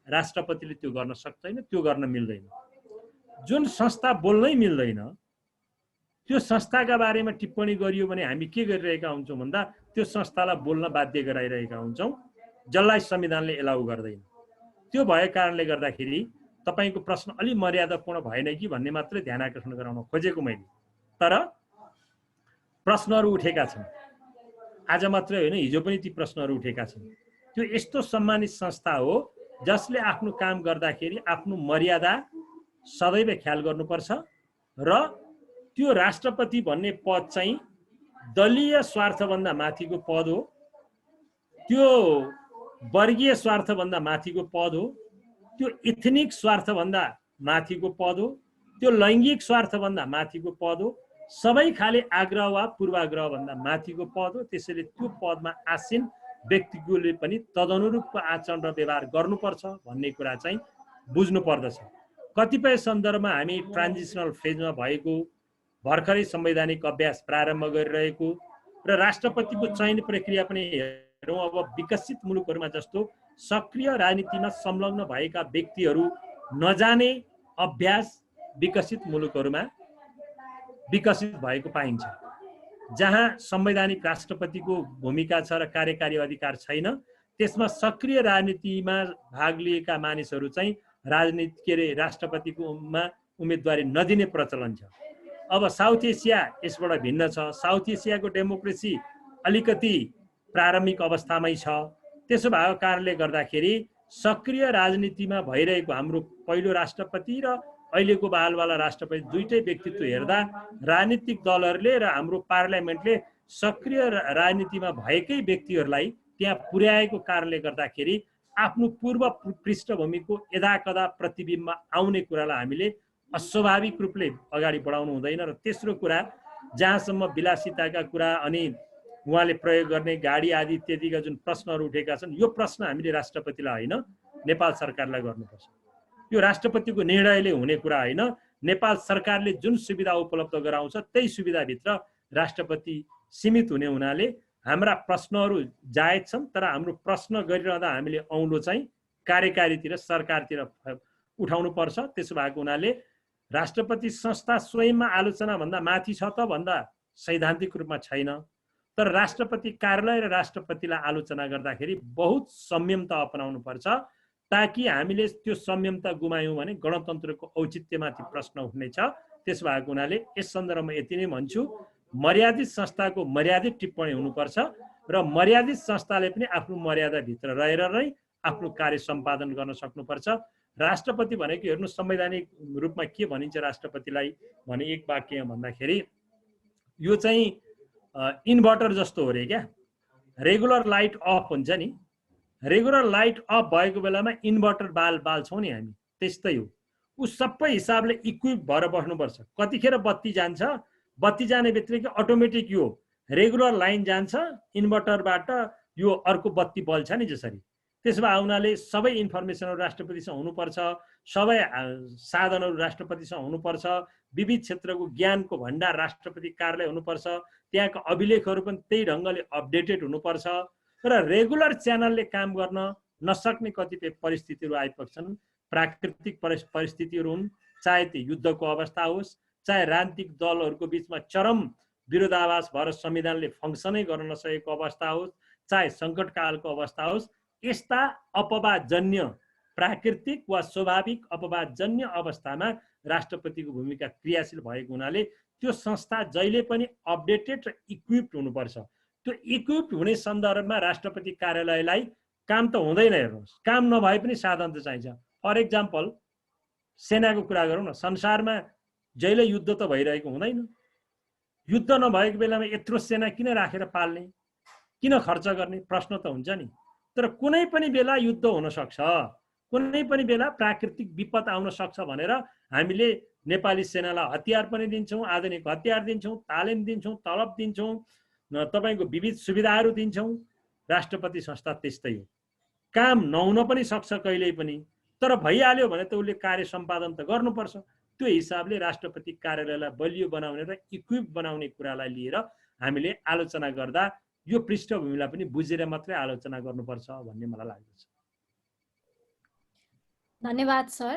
राष्ट्रपतिले त्यो गर्न सक्दैन, त्यो गर्न मिल्दैन। जुन संस्था बोल्नै मिल्दैन त्यो संस्थाका बारेमा टिप्पणी गरियो भने हामी के गरिरहेका हुन्छौँ भन्दा त्यो संस्थालाई बोल्न बाध्य गराइरहेका हुन्छौँ, जसलाई संविधानले एलाउ गर्दैन। त्यो भएको कारणले गर्दाखेरि तपाईको प्रश्न अलि मर्यादापूर्ण भएन कि भन्ने मात्रै ध्यान आकर्षण गराउन खोजेको मैले। तर प्रश्नहरू उठेका छन्, आज मात्रै होइन, हिजो पनि ती प्रश्नहरू उठेका छन्। त्यो यस्तो सम्मानित संस्था हो जसले आफ्नो काम गर्दाखेरि आफ्नो मर्यादा सदैव ख्याल गर्नुपर्छ र त्यो राष्ट्रपति भन्ने पद चाहिँ दलीय स्वार्थभन्दा माथिको पद हो, त्यो वर्गीय स्वार्थभन्दा माथिको पद हो, त्यो इथनिक स्वार्थभन्दा माथिको पद हो, त्यो लैङ्गिक स्वार्थभन्दा माथिको पद हो, सबै खाले आग्रह वा पूर्वाग्रहभन्दा माथिको पद हो। त्यसैले त्यो पदमा आसीन व्यक्तिले पनि तदनुरूपको आचरण र व्यवहार गर्नुपर्छ भन्ने कुरा चाहिँ बुझ्नु पर्दछ। कतिपय सन्दर्भमा हामी ट्रान्जिसनल फेजमा भएको, भर्खरै संवैधानिक अभ्यास प्रारम्भ गरिरहेको र राष्ट्रपतिको चयन प्रक्रिया पनि हेरौँ, अब विकसित मुलुकहरूमा जस्तो सक्रिय राजनीतिमा संलग्न भएका व्यक्तिहरू नजाने अभ्यास विकसित मुलुकहरूमा विकसित भएको पाइन्छ, जहाँ संवैधानिक राष्ट्रपतिको भूमिका छ र कार्यकारी अधिकार छैन। त्यसमा सक्रिय राजनीतिमा भाग लिएका मानिसहरू चाहिँ राष्ट्रपतिकोमा उम्मेदवारी नदिने प्रचलन छ। अब साउथ एसिया यसबाट भिन्न छ। साउथ एसियाको डेमोक्रेसी अलिकति प्रारम्भिक अवस्थामै छ। त्यसो भएको कारणले गर्दाखेरि सक्रिय राजनीतिमा भइरहेको हाम्रो पहिलो राष्ट्रपति र अहिलेको बहालवाला राष्ट्रपति दुईटै व्यक्तित्व हेर्दा राजनीतिक दलहरूले र हाम्रो पार्लियामेन्टले सक्रिय राजनीतिमा भएकै व्यक्तिहरूलाई त्यहाँ पुर्याएको कारणले गर्दाखेरि आफ्नो पूर्व पृष्ठभूमिको यदाकदा प्रतिबिम्ब आउने कुरालाई हामीले अस्वाभाविक रूपले अगाडि बढाउनु हुँदैन। र तेस्रो कुरा, जहाँसम्म विलासिताका कुरा अनि उहाँले प्रयोग गर्ने गाडी आदि इत्यादिका जुन प्रश्नहरू उठेका छन्, यो प्रश्न हामीले राष्ट्रपतिलाई होइन, नेपाल सरकारलाई गर्नुपर्छ। यो राष्ट्रपतिको निर्णयले हुने कुरा होइन। नेपाल सरकारले जुन सुविधा उपलब्ध गराउँछ त्यही सुविधाभित्र राष्ट्रपति सीमित हुने हुनाले हाम्रा प्रश्नहरू जायज छन्, तर हाम्रो प्रश्न गरिरहँदा हामीले औलो चाहिँ कार्यकारीतिर, सरकारतिर उठाउनु पर्छ। त्यसो भएको हुनाले राष्ट्रपति संस्था स्वयंमा आलोचना भन्दा माथि छ त भन्दा सैद्धान्तिक रूपमा छैन, तर राष्ट्रपति कार्यालय र राष्ट्रपतिलाई आलोचना गर्दाखेरि बहुत संयमता अपनाउनु पर्छ, ताकि हामीले त्यो संयमता गुमायौँ भने गणतन्त्रको औचित्यमाथि प्रश्न उठ्नेछ। त्यसो भएको हुनाले यस सन्दर्भमा यति नै भन्छु, मर्यादित संस्थाको मर्यादित टिप्पणी हुनुपर्छ र मर्यादित संस्थाले पनि आफ्नो मर्यादाभित्र रहेर नै आफ्नो कार्य सम्पादन गर्न सक्नुपर्छ। राष्ट्रपति भनेको हेर्नु संवैधानिक रूपमा के भनिन्छ राष्ट्रपतिलाई भने एक वाक्य भन्दाखेरि यो चाहिँ इन्भर्टर जस्तो हो रे क्या। रेगुलर लाइट अफ हुन्छ नि, रेगुलर लाइट अफ भएको बेलामा इन्भर्टर बाल्छौँ नि हामी, त्यस्तै हो। ऊ सबै हिसाबले इक्विप भएर बस्नुपर्छ। कतिखेर बत्ती जान्छ, बत्ती जाने बित्तिकै अटोमेटिक यो रेगुलर लाइन जान्छ, इन्भर्टरबाट यो अर्को बत्ती बल्छ नि जसरी। त्यसो भए हुनाले सबै इन्फर्मेसनहरू राष्ट्रपतिसँग हुनुपर्छ, सबै साधनहरू राष्ट्रपतिसँग हुनुपर्छ, विविध क्षेत्रको ज्ञानको भण्डार राष्ट्रपति कार्यालय हुनुपर्छ, त्यहाँको अभिलेखहरू पनि त्यही ढङ्गले अपडेटेड हुनुपर्छ र रेगुलर च्यानलले काम गर्न नसक्ने कतिपय परिस्थितिहरू आइपुग्छन्। प्राकृतिक परिस्थितिहरू हुन्, चाहे त्यो युद्धको अवस्था होस्, चाहे राजनीतिक दलहरूको बिचमा चरम विरोधाभास भएर संविधानले फङ्सनै गर्न नसकेको अवस्था होस्, चाहे सङ्कटकालको अवस्था होस्, यस्ता अपवादजन्य प्राकृतिक वा स्वाभाविक अपवादजन्य अवस्थामा राष्ट्रपतिको भूमिका क्रियाशील भएको हुनाले त्यो संस्था जहिले पनि अपडेटेड र इक्विप्ड हुनुपर्छ। त्यो इक्विप्ड हुने सन्दर्भमा राष्ट्रपति कार्यालयलाई काम त हुँदैन। हेर्नुहोस्, काम नभए पनि साधन त चाहिन्छ। फर इक्जाम्पल सेनाको कुरा गरौँ न, संसारमा जहिले युद्ध त भइरहेको हुँदैन। युद्ध नभएको बेलामा यत्रो सेना किन राखेर पाल्ने, किन खर्च गर्ने प्रश्न त हुन्छ नि। तर कुनै पनि बेला युद्ध हुन सक्छ, कुनै पनि बेला प्राकृतिक विपद आउन सक्छ भनेर हामीले नेपाली सेनालाई हतियार पनि दिन्छौँ, आधुनिक हतियार दिन्छौँ, तालिम दिन्छौँ, तलब दिन्छौँ, तपाईँको विविध सुविधाहरू दिन्छौँ। राष्ट्रपति संस्था त्यस्तै हो। काम नहुन पनि सक्छ कहिल्यै पनि, तर भइहाल्यो भने त उसले कार्य सम्पादन त गर्नुपर्छ। त्यो हिसाबले राष्ट्रपति कार्यालयलाई बलियो बनाउने र इक्विप बनाउने कुरालाई लिएर हामीले आलोचना गर्दा यो पृष्ठभूमिलाई पनि बुझेर मात्रै आलोचना गर्नुपर्छ भन्ने मलाई लाग्दछ। धन्यवाद सर।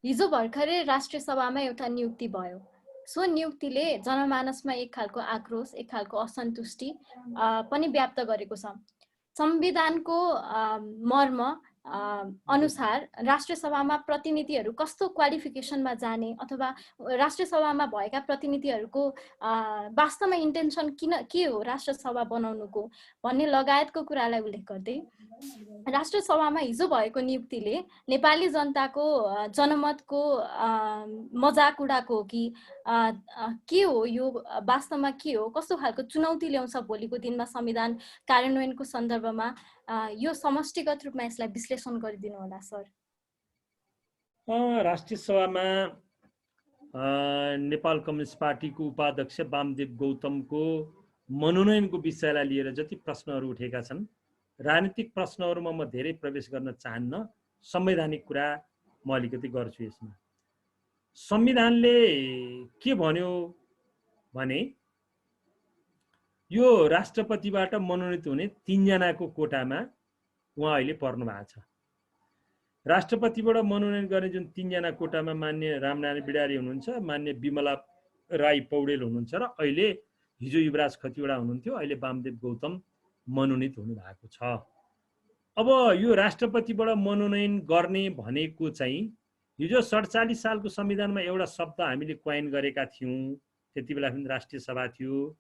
हिजो भर्खरै राष्ट्रिय सभामा एउटा नियुक्ति भयो। सो नियुक्तिले जनमानसमा एक खालको आक्रोश, एक खालको असन्तुष्टि पनि व्याप्त गरेको छ। संविधानको मर्म अनुसार राष्ट्रिय सभामा प्रतिनिधिहरू कस्तो क्वालिफिकेसनमा जाने अथवा राष्ट्रिय सभामा भएका प्रतिनिधिहरूको वास्तवमा इन्टेन्सन के हो राष्ट्रिय सभा बनाउनुको भन्ने लगायतको कुरालाई उल्लेख गर्दै राष्ट्रिय सभामा हिजो भएको नियुक्तिले नेपाली जनताको जनमतको मजाक उडाको हो कि के हो, यो वास्तवमा के हो, कस्तो खालको चुनौती ल्याउँछ भोलिको दिनमा संविधान कार्यान्वयनको सन्दर्भमा, यो समष्टिगत रूपमा यसलाई विश्लेषण गरिदिनु होला सर। राष्ट्रिय सभामा नेपाल कम्युनिस्ट पार्टीको उपाध्यक्ष वामदेव गौतमको मनोनयनको विषयलाई लिएर जति प्रश्नहरू उठेका छन्, राजनीतिक प्रश्नहरूमा म धेरै प्रवेश गर्न चाहन्न। संवैधानिक कुरा म अलिकति गर्छु यसमा। संविधानले के भन्यो भने यो राष्ट्रपतिबाट मनोनित हुने 3 जनाको कोटामा उहाँ अहिले पर्नु भएको छ। राष्ट्रपतिबाट मनोनयन गर्ने जुन 3 जना कोटामा मान्य रामनारायण बिडारी हुनुहुन्छ, मान्य विमला राई पौडेल हुनुहुन्छ र अहिले हिजो युवराज खतिवडा हुनुहुन्थ्यो, अहिले वामदेव गौतम मनोनित हुनु भएको छ। अब यो राष्ट्रपतिबाट मनोनयन गर्ने भनेको चाहिँ हिजो 47 सालको संविधानमा एउटा शब्द हामीले क्वाइन गरेका थियौँ, त्यति बेला पनि राष्ट्रिय सभा थियो।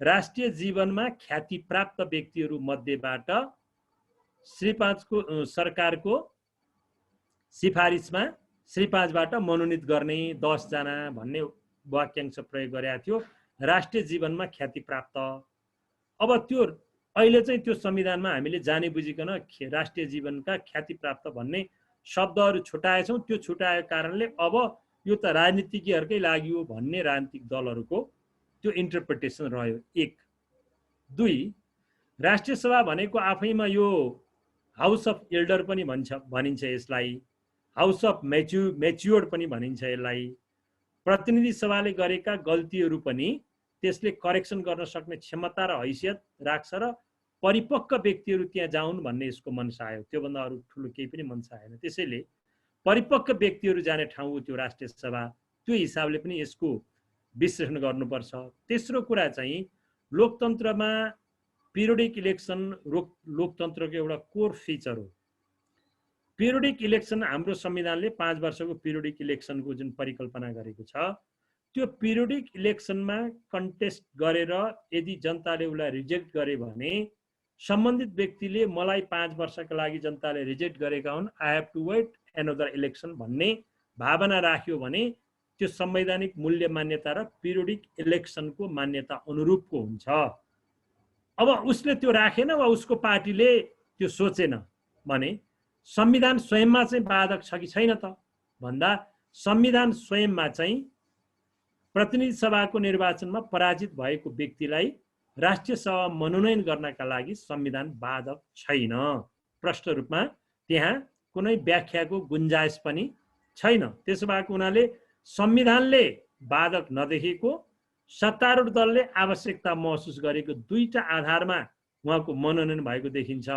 राष्ट्रिय जीवनमा ख्याति प्राप्त व्यक्तिहरू मध्येबाट श्री 5 को सरकारको सिफारिसमा श्री 5 बाट मनोनित गर्ने 10 जना भन्ने वाक्यांश प्रयोग गरेका थियो। राष्ट्रिय जीवनमा ख्याति प्राप्त, अब त्यो अहिले चाहिँ त्यो संविधानमा हामीले जाने बुझिकन राष्ट्रिय जीवनका ख्याति प्राप्त भन्ने शब्दहरू छुटाएछौँ। त्यो छुटाएको कारणले अब यो त राजनीतिज्ञहरूकै लागि हो भन्ने राजनीतिक दलहरूको त्यो इन्टरप्रिटेसन रह्यो। 1 2 राष्ट्रिय सभा भनेको आफैमा यो हाउस अफ एल्डर पनि भनिन्छ यसलाई, हाउस अफ मेच्योर्ड पनि भनिन्छ यसलाई। प्रतिनिधि सभाले गरेका गल्तीहरू पनि त्यसले करेक्सन गर्न सक्ने क्षमता र हैसियत राख्छ र परिपक्व व्यक्तिहरू त्यहाँ जाउन् भन्ने यसको मनसा आयो। त्योभन्दा अरू ठुलो केही पनि मनसा आएन। त्यसैले परिपक्व व्यक्तिहरू जाने ठाउँ हो त्यो राष्ट्रिय सभा, त्यो हिसाबले पनि यसको विश्लेषण गर्नुपर्छ। तेस्रो कुरा चाहिँ लोकतन्त्रमा पिरियडिक इलेक्सन लोकतन्त्रको एउटा कोर फिचर हो। पिरियडिक इलेक्सन हाम्रो संविधानले 5 वर्षको पिरियडिक इलेक्सनको जुन परिकल्पना गरेको छ, त्यो पिरियडिक इलेक्सनमा कन्टेस्ट गरेर यदि जनताले उसलाई रिजेक्ट गरे भने सम्बन्धित व्यक्तिले मलाई 5 वर्षका लागि जनताले रिजेक्ट गरेका हुन्, I have to wait another election भन्ने भावना राख्यो भने त्यो संवैधानिक मूल्य मान्यता र पिरियडिक इलेक्सनको मान्यता अनुरूपको हुन्छ। अब उसले त्यो राखेन वा उसको पार्टीले त्यो सोचेन भने संविधान स्वयंमा चाहिँ बाधक छ कि छैन त भन्दा संविधान स्वयंमा चाहिँ प्रतिनिधि सभाको निर्वाचनमा पराजित भएको व्यक्तिलाई राष्ट्रिय सभा मनोनयन गर्नका लागि संविधान बाधक छैन। प्रष्ट रूपमा त्यहाँ कुनै व्याख्याको गुन्जाइस पनि छैन। त्यसो भएको हुनाले संविधानले बाधक नदेखेको सत्तारूढ दलले आवश्यकता महसुस गरेको दुईटा आधारमा उहाँको मनोनयन भएको देखिन्छ।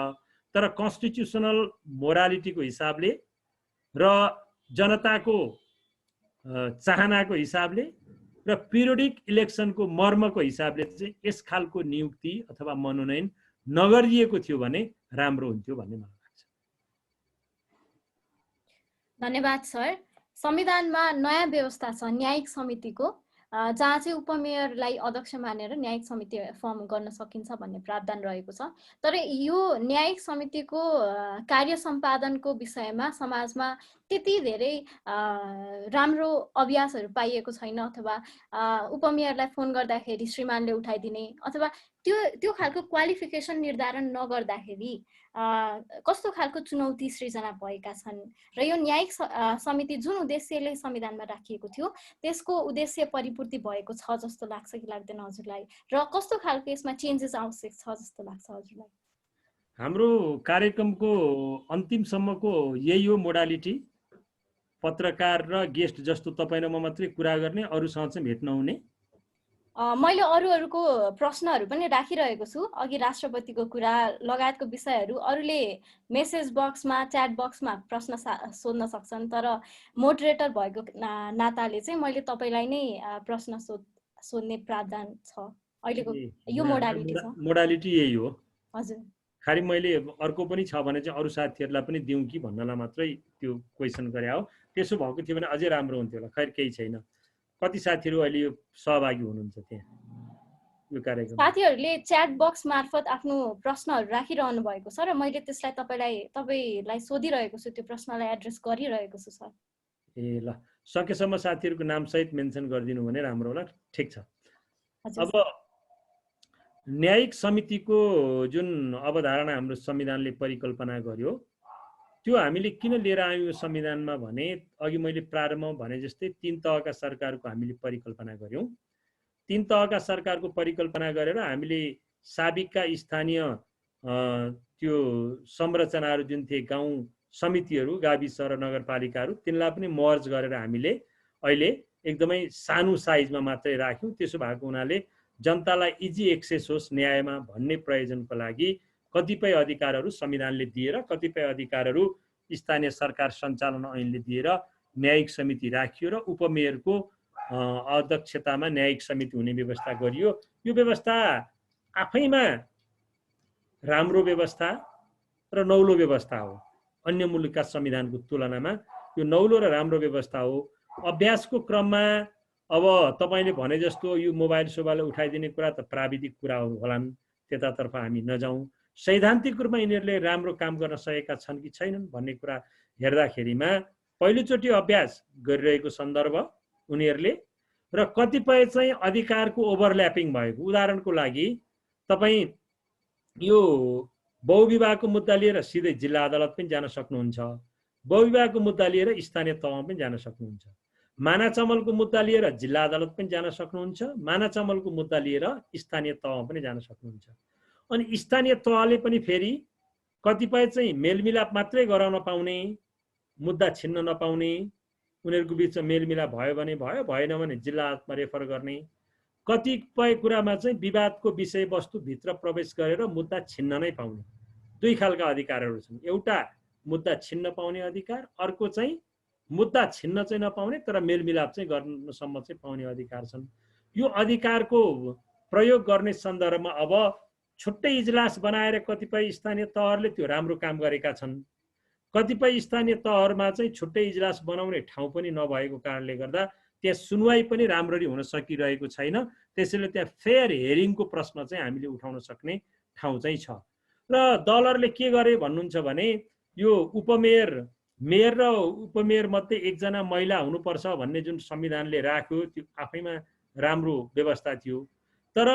तर कन्स्टिट्युसनल मोरालिटीको हिसाबले र जनताको चाहनाको हिसाबले र पिरियडिक इलेक्सनको मर्मको हिसाबले चाहिँ यस खालको नियुक्ति अथवा मनोनयन नगरिएको थियो भने राम्रो हुन्थ्यो भन्ने मलाई लाग्छ। धन्यवाद सर। संविधानमा नयाँ व्यवस्था छ न्यायिक समितिको, जहाँ चाहिँ उपमेयरलाई अध्यक्ष मानेर न्यायिक समिति फर्म गर्न सकिन्छ भन्ने प्रावधान रहेको छ। तर यो न्यायिक समितिको कार्य सम्पादनको विषयमा समाजमा त्यति धेरै राम्रो अभ्यासहरू पाइएको छैन, अथवा उपमेयरलाई फोन गर्दाखेरि श्रीमानले उठाइदिने अथवा त्यो खालको क्वालिफिकेसन निर्धारण नगर्दाखेरि कस्तो खालको चुनौती सृजना भएका छन् र यो न्यायिक समिति जुन उद्देश्यले संविधानमा राखिएको थियो त्यसको उद्देश्य परिपूर्ति भएको छ जस्तो लाग्छ कि लाग्दैन हजुरलाई, र कस्तो खालको यसमा चेन्जेस आवश्यक छ जस्तो लाग्छ हजुरलाई? हाम्रो कार्यक्रमको अन्तिमसम्मको यही हो मोडालिटी। पत्रकार र गेस्ट जस्तो तपाईँ र म मात्रै कुरा गर्ने, अरूसँग चाहिँ भेट नहुने। मैले अरूको प्रश्नहरू पनि राखिरहेको छु। अघि राष्ट्रपतिको कुरा लगायतको विषयहरू अरूले मेसेज बक्समा च्याट बक्समा प्रश्न सोध्न सक्छन्, तर मोडरेटर भएको नाताले चाहिँ मैले तपाईँलाई नै प्रश्न सोध्ने प्रावधान छ। अहिलेको यो मोडालिटी छ। मोडालिटी यही हो हजुर। खालि मैले अर्को पनि छ भने चाहिँ अरू साथीहरूलाई पनि दिउँ कि भन्नलाई मात्रै त्यो क्वेसन गरे हो। त्यसो भएको थियो भने अझै राम्रो हुन्थ्यो होला। खैर केही छैन। कति साथीहरू अहिले यो सहभागी हुनुहुन्छ त्यहाँ यो कार्यक्रम? साथीहरूले च्याट बक्स मार्फत आफ्नो प्रश्नहरू राखिरहनु भएको छ र मैले त्यसलाई तपाईलाई सोधिरहेको छु, त्यो प्रश्नलाई एड्रेस गरिरहेको छु सर। ए ल, सकेसम्म साथीहरूको नाम सहित मेन्सन गरिदिनु भने राम्रो होला। ठिक छ। अब न्यायिक समितिको जुन अवधारणा हाम्रो संविधानले परिकल्पना गर्यो त्यो हामीले किन लिएर आयौँ संविधानमा भने अघि मैले प्रारम्भमा भने जस्तै 3 तहका सरकारको हामीले परिकल्पना गर्यौं। 3 तहका सरकारको परिकल्पना गरेर हामीले साबिकका स्थानीय त्यो संरचनाहरू जुन थिए, गाउँ समितिहरू, गाविस र नगरपालिकाहरू, तिनलाई पनि मर्ज गरेर हामीले अहिले एकदमै सानो साइजमा मात्रै राख्यौं। त्यसो भएको हुनाले जनतालाई इजी एक्सेस होस् न्यायमा भन्ने प्रयोजनको लागि कतिपय अधिकारहरू संविधानले दिएर, कतिपय अधिकारहरू स्थानीय सरकार सञ्चालन ऐनले दिएर न्यायिक समिति राखियो र उपमेयरको अध्यक्षतामा न्यायिक समिति हुने व्यवस्था गरियो। यो व्यवस्था आफैमा राम्रो व्यवस्था र नौलो व्यवस्था हो। अन्य मुलुकका संविधानको तुलनामा यो नौलो र राम्रो व्यवस्था हो। अभ्यासको क्रममा अब तपाईले भने जस्तो यो मोबाइल सोबाइल उठाइदिने कुरा त प्राविधिक कुरा होलान्, त्यतातर्फ हामी नजाउँ। सैद्धान्तिक रूपमा यिनीहरूले राम्रो काम गर्न सकेका छन् कि छैनन् भन्ने कुरा हेर्दाखेरिमा पहिलोचोटि अभ्यास गरिरहेको सन्दर्भ उनीहरूले र कतिपय चाहिँ अधिकारको ओभरल्यापिङ भएको। उदाहरणको लागि तपाईँ यो बहुविवाहको मुद्दा लिएर सिधै जिल्ला अदालत पनि जान सक्नुहुन्छ, बहुविवाहको मुद्दा लिएर स्थानीय तहमा पनि जान सक्नुहुन्छ, मानाचमलको मुद्दा लिएर जिल्ला अदालत पनि जान सक्नुहुन्छ, मानाचमलको मुद्दा लिएर स्थानीय तहमा पनि जान सक्नुहुन्छ। अनि स्थानीय तहले पनि फेरि कतिपय चाहिँ मेलमिलाप मात्रै गराउन पाउने, मुद्दा छिन्न नपाउने, उनीहरूको बिचमा मेलमिलाप भयो भने भयो, भएन भने जिल्ला अदालतमा रेफर गर्ने, कतिपय कुरामा चाहिँ विवादको विषयवस्तु भित्र प्रवेश गरेर मुद्दा छिन्न नै पाउने। दुई खालका अधिकारहरू छन्। एउटा मुद्दा छिन्न पाउने अधिकार, अर्को चाहिँ मुद्दा छिन्न चाहिँ नपाउने तर मेलमिलाप चाहिँ गर्नसम्म चाहिँ पाउने अधिकार छन्। यो अधिकारको प्रयोग गर्ने सन्दर्भमा अब छुट्टै इजलास बनाएर कतिपय स्थानीय तहहरूले त्यो राम्रो काम गरेका छन्। कतिपय स्थानीय तहहरूमा चाहिँ छुट्टै इजलास बनाउने ठाउँ पनि नभएको कारणले गर्दा त्यहाँ सुनवाई पनि राम्ररी हुन सकिरहेको छैन। त्यसैले त्यहाँ फेयर हेरिङको प्रश्न चाहिँ हामीले उठाउन सक्ने ठाउँ चाहिँ छ। र दलहरूले के गरे भन्नुहुन्छ भने यो उपमेयर, मेयर र उपमेयर मध्ये एकजना महिला हुनुपर्छ भन्ने जुन संविधानले राख्यो त्यो आफैमा राम्रो व्यवस्था थियो। तर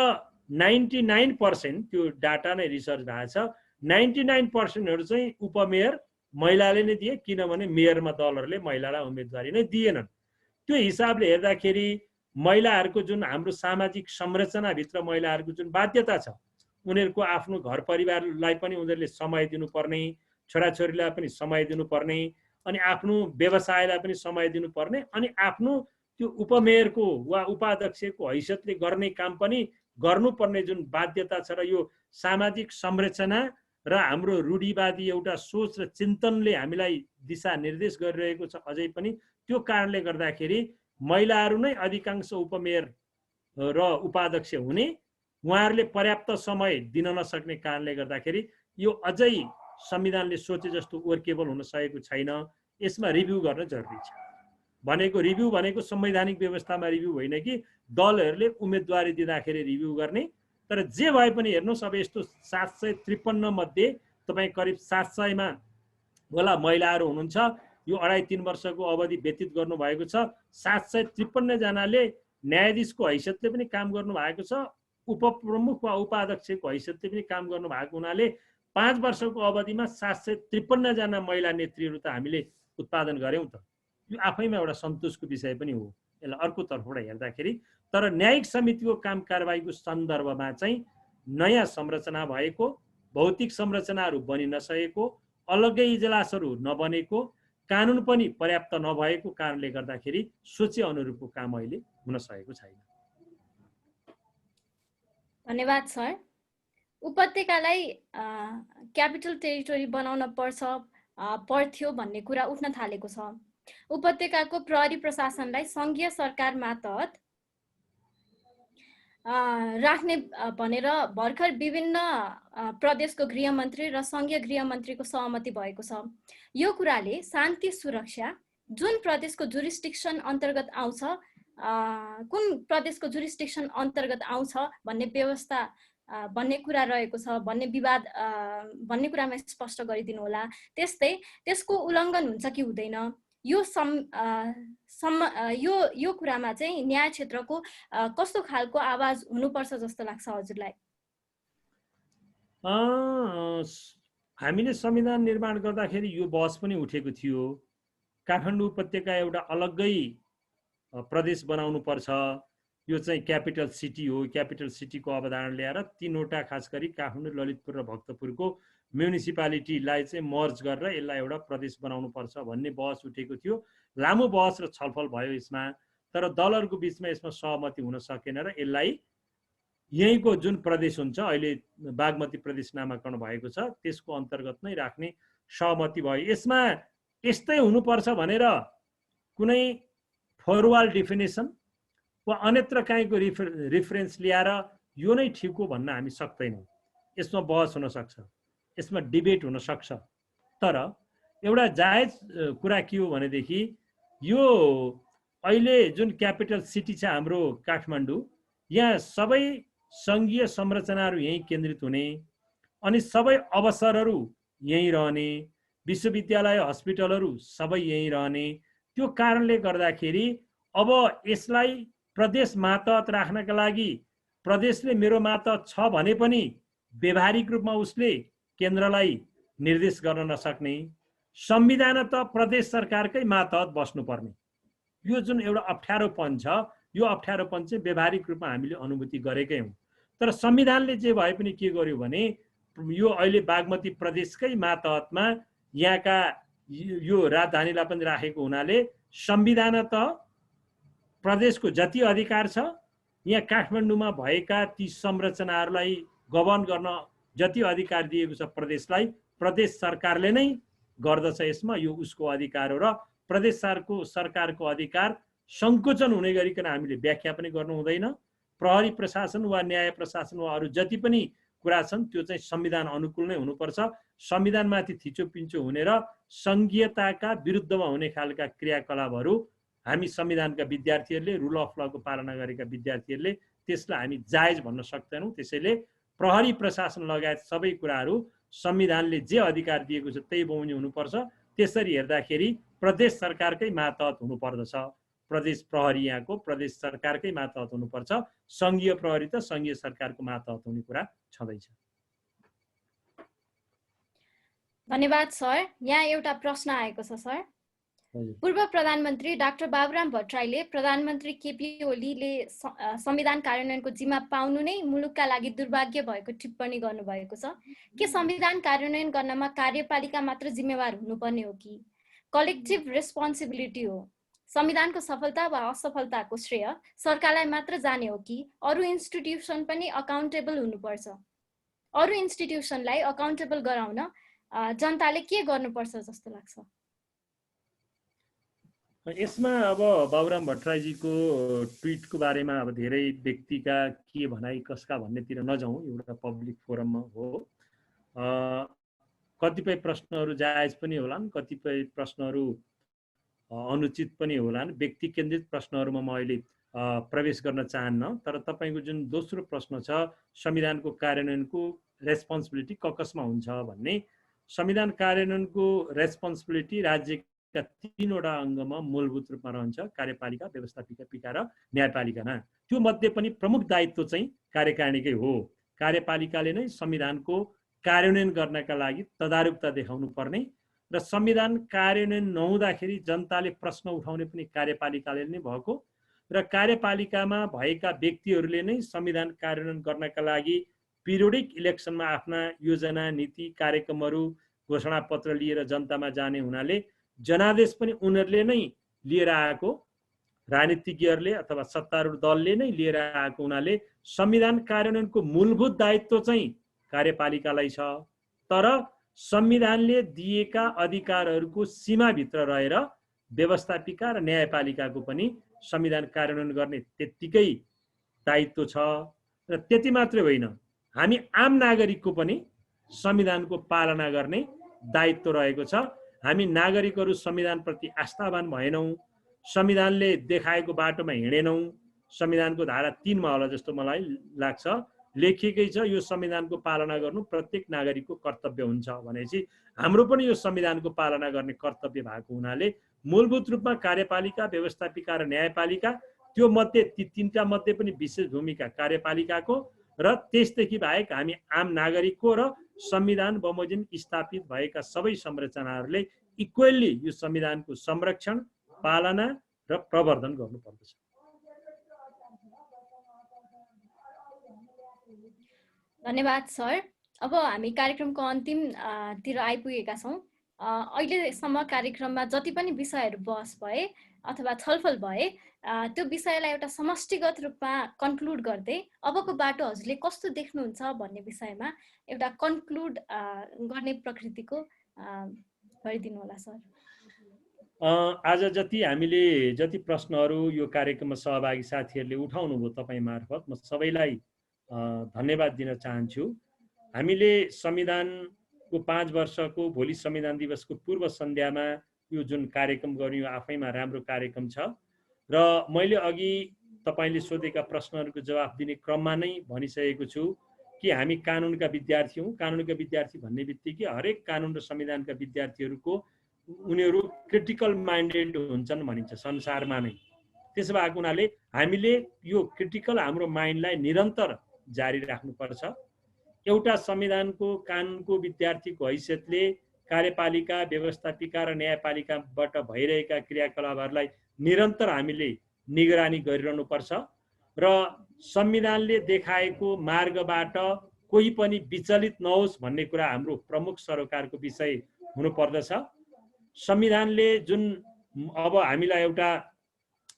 99% त्यो डाटा नै रिसर्च भएको छ, 99%हरू चाहिँ उपमेयर महिलाले नै दिए, किनभने मेयरमा दलहरूले महिलालाई उम्मेदवारी नै दिएनन्। त्यो हिसाबले हेर्दाखेरि महिलाहरूको जुन हाम्रो सामाजिक संरचनाभित्र महिलाहरूको जुन बाध्यता छ, उनीहरूको आफ्नो घर परिवारलाई पनि उनीहरूले समय दिनुपर्ने, छोराछोरीलाई पनि समय दिनुपर्ने, अनि आफ्नो व्यवसायलाई पनि समय दिनुपर्ने, अनि आफ्नो त्यो उपमेयरको वा उपाध्यक्षको हैसियतले गर्ने काम पनि गर्नुपर्ने जुन बाध्यता छ। र यो सामाजिक संरचना र हाम्रो रूढिवादी एउटा सोच र चिन्तनले हामीलाई दिशा निर्देश गरिरहेको छ अझै पनि। त्यो कारणले गर्दाखेरि महिलाहरू नै अधिकांश उपमेयर र उपाध्यक्ष हुने, उहाँहरूले पर्याप्त समय दिन नसक्ने कारणले गर्दाखेरि यो अझै संविधानले सोचे जस्तो वर्केबल हुन सकेको छैन। यसमा रिभ्यू गर्न जरुरी छ। भनेको रिभ्यू भनेको संवैधानिक व्यवस्थामा रिभ्यू होइन कि दलहरूले उम्मेदवारी दिँदाखेरि रिभ्यू गर्ने। तर जे भए पनि हेर्नुहोस्, अब यस्तो 753 मध्ये तपाईँ करिब 700मा होला महिलाहरू हुनुहुन्छ। यो 2.5-3 वर्षको अवधि व्यतीत गर्नुभएको छ। 753 जनाले न्यायाधीशको हैसियतले पनि काम गर्नुभएको छ, उपप्रमुख वा उपाध्यक्षको हैसियतले पनि काम गर्नुभएको हुनाले 5 वर्षको अवधिमा 753 जना महिला नेत्रीहरू त हामीले उत्पादन गर्यौं त। यो आफैमा एउटा सन्तोषको विषय पनि हो यसलाई अर्को तर्फबाट हेर्दाखेरि। तर न्यायिक समितिको काम कारबाहीको सन्दर्भमा चाहिँ नयाँ संरचना भएको, भौतिक संरचनाहरू बनि नसकेको, अलग्गै इजलासहरू नबनेको, कानुन पनि पर्याप्त नभएको कारणले गर्दाखेरि सोचे अनुरूपको काम अहिले हुन सकेको छैन। धन्यवाद सर। उपत्यकालाई क्यापिटल टेरिटोरी बनाउन पर्थ्यो भन्ने कुरा उठ्न थालेको छ। उपत्यकाको प्रहरी प्रशासनलाई संघीय सरकार मातहत राख्ने भनेर भर्खर विभिन्न प्रदेशको गृहमन्त्री र संघीय गृहमन्त्रीको सहमति भएको छ। यो कुराले शान्ति सुरक्षा जुन प्रदेशको जुरिस्डिक्सन अन्तर्गत आउँछ, कुन प्रदेशको जुरिस्डिक्सन अन्तर्गत आउँछ भन्ने व्यवस्था भन्ने कुरा रहेको छ भन्ने विवाद भन्ने कुरामा स्पष्ट गरिदिनु होला। त्यस्तै त्यसको उल्लङ्घन हुन्छ कि हुँदैन, यो कुरामा चाहिँ न्याय क्षेत्रको कस्तो खालको आवाज हुनुपर्छ जस्तो लाग्छ हजुरलाई? हामीले संविधान निर्माण गर्दाखेरि यो बहस पनि उठेको थियो। काठमाडौँ उपत्यका एउटा अलग्गै प्रदेश बनाउनु पर्छ, यो चाहिँ क्यापिटल सिटी हो। क्यापिटल सिटीको अवधारणा ल्याएर 3वटा खास गरी काठमाडौँ, ललितपुर र भक्तपुरको म्युनिसिपालिटीलाई चाहिँ मर्ज गरेर यसलाई एउटा प्रदेश बनाउनु पर्छ भन्ने बहस उठेको थियो। लामो बहस र छलफल भयो यसमा, तर दलहरूको बिचमा यसमा सहमति हुन सकेन र यसलाई यहीँको जुन प्रदेश हुन्छ, अहिले बागमती प्रदेश नामाकरण भएको छ, त्यसको अन्तर्गत नै राख्ने सहमति भयो। यसमा यस्तै हुनुपर्छ भनेर कुनै फर्वाल डिफिनेसन वा अन्यत्र काहीँको रिफरेन्स ल्याएर यो नै ठिक हो भन्न हामी सक्दैनौँ। यसमा बहस हुन सक्छ, यसमा डिबेट हुन सक्छ। तर एउटा जायज कुरा के हो भनेदेखि यो अहिले जुन क्यापिटल सिटी छ हाम्रो काठमाडौँ, यहाँ सबै सङ्घीय संरचनाहरू यहीँ केन्द्रित हुने, अनि सबै अवसरहरू यहीँ रहने, विश्वविद्यालय हस्पिटलहरू सबै यहीँ रहने। त्यो कारणले गर्दाखेरि अब यसलाई प्रदेश मातहत राख्नका लागि प्रदेशले मेरो मातहत छ भने पनि व्यवहारिक रूपमा उसले केन्द्रलाई निर्देश गर्न नसक्ने, संविधान त प्रदेश सरकारकै मातहत बस्नुपर्ने, यो जुन एउटा अप्ठ्यारोपन छ, यो अप्ठ्यारोपन चाहिँ व्यवहारिक रूपमा हामीले अनुभूति गरेकै हौँ। तर संविधानले जे भए पनि के गर्यो भने यो अहिले बागमती प्रदेशकै मातहतमा यहाँका यो राजधानीलाई पनि राखेको हुनाले संविधान त प्रदेशको जति अधिकार छ, यहाँ काठमाडौँमा भएका ती संरचनाहरूलाई गभर्न गर्न जति अधिकार दिएको छ प्रदेशलाई, प्रदेश सरकारले नै गर्दछ। यसमा यो उसको अधिकार हो र प्रदेश सरकारको अधिकार संकोचन हुने गरिकन हामीले व्याख्या पनि गर्नु हुँदैन। प्रहरी प्रशासन वा न्याय प्रशासन वा अरू जति पनि कुरा छन् त्यो चाहिँ संविधान अनुकूल नै हुनुपर्छ। संविधानमाथि थिचोपिन्चो हुने र संघीयताका विरुद्धमा हुने खालका क्रियाकलापहरू हामी संविधानका विद्यार्थीहरूले, रुल अफ लको पालना गरेका विद्यार्थीहरूले त्यसलाई हामी जायज भन्न सक्दैनौँ। त्यसैले प्रहरी प्रशासन लगायत सबै कुराहरू संविधानले जे अधिकार दिएको छ त्यही बमोजिम हुनुपर्छ। त्यसरी हेर्दाखेरि प्रदेश सरकारकै मातहत हुनुपर्दछ। प्रदेश प्रहरी यहाँको प्रदेश सरकारकै मातहत हुनुपर्छ। संघीय प्रहरी त संघीय सरकारको मातहत हुने कुरा छँदैछ। धन्यवाद सर। यहाँ एउटा प्रश्न आएको छ सर। पूर्व प्रधानमन्त्री डाक्टर बाबुराम भट्टराईले प्रधानमन्त्री केपी ओलीले संविधान कार्यान्वयनको जिम्मा पाउनु नै मुलुकका लागि दुर्भाग्य भएको टिप्पणी गर्नुभएको छ। के संविधान कार्यान्वयन गर्नमा कार्यपालिका मात्र जिम्मेवार हुनुपर्ने हो कि कलेक्टिभ रेस्पोन्सिबिलिटी हो? संविधानको सफलता वा असफलताको श्रेय सरकारलाई मात्र जाने हो कि अरू इन्स्टिट्युसन पनि अकाउन्टेबल हुनुपर्छ? अरू इन्स्टिट्युसनलाई अकाउन्टेबल गराउन जनताले के गर्नुपर्छ जस्तो लाग्छ? यसमा अब बाबुराम भट्टराईजीको ट्विटको बारेमा अब धेरै व्यक्तिका के भनाइ कसका भन्नेतिर नजाउँ, एउटा पब्लिक फोरममा हो। कतिपय प्रश्नहरू जायज पनि होलान्, कतिपय प्रश्नहरू अनुचित पनि होलान्। व्यक्ति केन्द्रित प्रश्नहरूमा म अहिले प्रवेश गर्न चाहन्न। तर तपाईको जुन दोस्रो प्रश्न छ संविधानको कार्यान्वयनको रेस्पोन्सिबिलिटी कसमा हुन्छ भन्ने, संविधान कार्यान्वयनको रेस्पोन्सिबिलिटी राज्यका तीनवटा अङ्गमा मूलभूत रूपमा रहन्छ, कार्यपालिका, व्यवस्थापिका र न्यायपालिकामा। त्यो मध्ये पनि प्रमुख दायित्व चाहिँ कार्यकारिणीकै हो। कार्यपालिकाले नै संविधानको कार्यान्वयन गर्नका लागि तदारुकता देखाउनु पर्ने र संविधान कार्यान्वयन नहुँदाखेरि जनताले प्रश्न उठाउने पनि कार्यपालिकाले नै भएको र कार्यपालिकामा भएका व्यक्तिहरूले नै संविधान कार्यान्वयन गर्नका लागि पिरियडिक इलेक्सनमा आफ्ना योजना, नीति, कार्यक्रमहरू, घोषणापत्र लिएर जनतामा जाने हुनाले जनादेश पनि उनीहरूले नै लिएर आएको, राजनीतिज्ञहरूले अथवा सत्तारूढ दलले नै लिएर आएको हुनाले संविधान कार्यान्वयनको मूलभूत दायित्व चाहिँ कार्यपालिकालाई छ। तर संविधानले दिएका अधिकारहरूको सीमाभित्र रहेर व्यवस्थापिका र न्यायपालिकाको पनि संविधान कार्यान्वयन गर्ने त्यत्तिकै दायित्व छ। र त्यति मात्रै होइन, हामी आम नागरिकको पनि संविधानको पालना गर्ने दायित्व रहेको छ। हामी नागरिकहरू संविधानप्रति आस्थावान भएनौँ, संविधानले देखाएको बाटोमा हिँडेनौँ। संविधानको धारा 3 मा होला जस्तो मलाई लाग्छ लेखिएकै छ, यो संविधानको पालना गर्नु प्रत्येक नागरिकको कर्तव्य हुन्छ भनेपछि हाम्रो पनि यो संविधानको पालना गर्ने कर्तव्य भएको हुनाले मूलभूत रूपमा कार्यपालिका, व्यवस्थापिका र न्यायपालिका, त्यो मध्ये ती तीनटा मध्ये पनि विशेष भूमिका कार्यपालिकाको र त्यसदेखि बाहेक हामी आम नागरिकको र संविधान बमोजिम स्थापित भएका सबै संरचनाहरूले इक्वली यो संविधानको संरक्षण, पालना र प्रवर्धन गर्नुपर्दछ। धन्यवाद सर। अब हामी कार्यक्रमको अन्तिमतिर आइपुगेका छौँ। अहिलेसम्म कार्यक्रममा जति पनि विषयहरू बहस भए अथवा छलफल भए त्यो विषयलाई एउटा समष्टिगत रूपमा कन्क्लुड गर्दै अबको बाटो हजुरले कस्तो देख्नुहुन्छ भन्ने विषयमा एउटा कन्क्लुड गर्ने प्रकृतिको गरिदिनु होला सर। आज जति प्रश्नहरू यो कार्यक्रममा सहभागी साथीहरूले उठाउनु भयो तपाईँ मार्फत, म सबैलाई धन्यवाद दिन चाहन्छु। हामीले संविधानको 5 वर्षको भोलि संविधान दिवसको पूर्व सन्ध्यामा यो जुन कार्यक्रम गर्नु यो आफैमा राम्रो कार्यक्रम छ र मैले अघि तपाईले सोधेका प्रश्नहरूको जवाफ दिने क्रममा नै भनिसकेको छु कि हामी कानुनका विद्यार्थी हौँ। कानुनका विद्यार्थी भन्ने बित्तिकै हरेक कानुन र संविधानका विद्यार्थीहरूको उनीहरू क्रिटिकल माइन्डेड हुन्छन् भनिन्छ संसारमा नै। त्यसो भएको हुनाले हामीले यो क्रिटिकल हाम्रो माइन्डलाई निरन्तर जारी राख्नुपर्छ। एउटा संविधानको कानुनको विद्यार्थीको हैसियतले कार्यपालिका, व्यवस्थापिका र न्यायपालिकाबाट भइरहेका क्रियाकलापहरूलाई निरन्तर हामीले निगरानी गरिरहनुपर्छ र संविधानले देखाएको मार्गबाट कोही पनि विचलित नहोस् भन्ने कुरा हाम्रो प्रमुख सरोकारको विषय हुनुपर्दछ। संविधानले जुन अब हामीलाई एउटा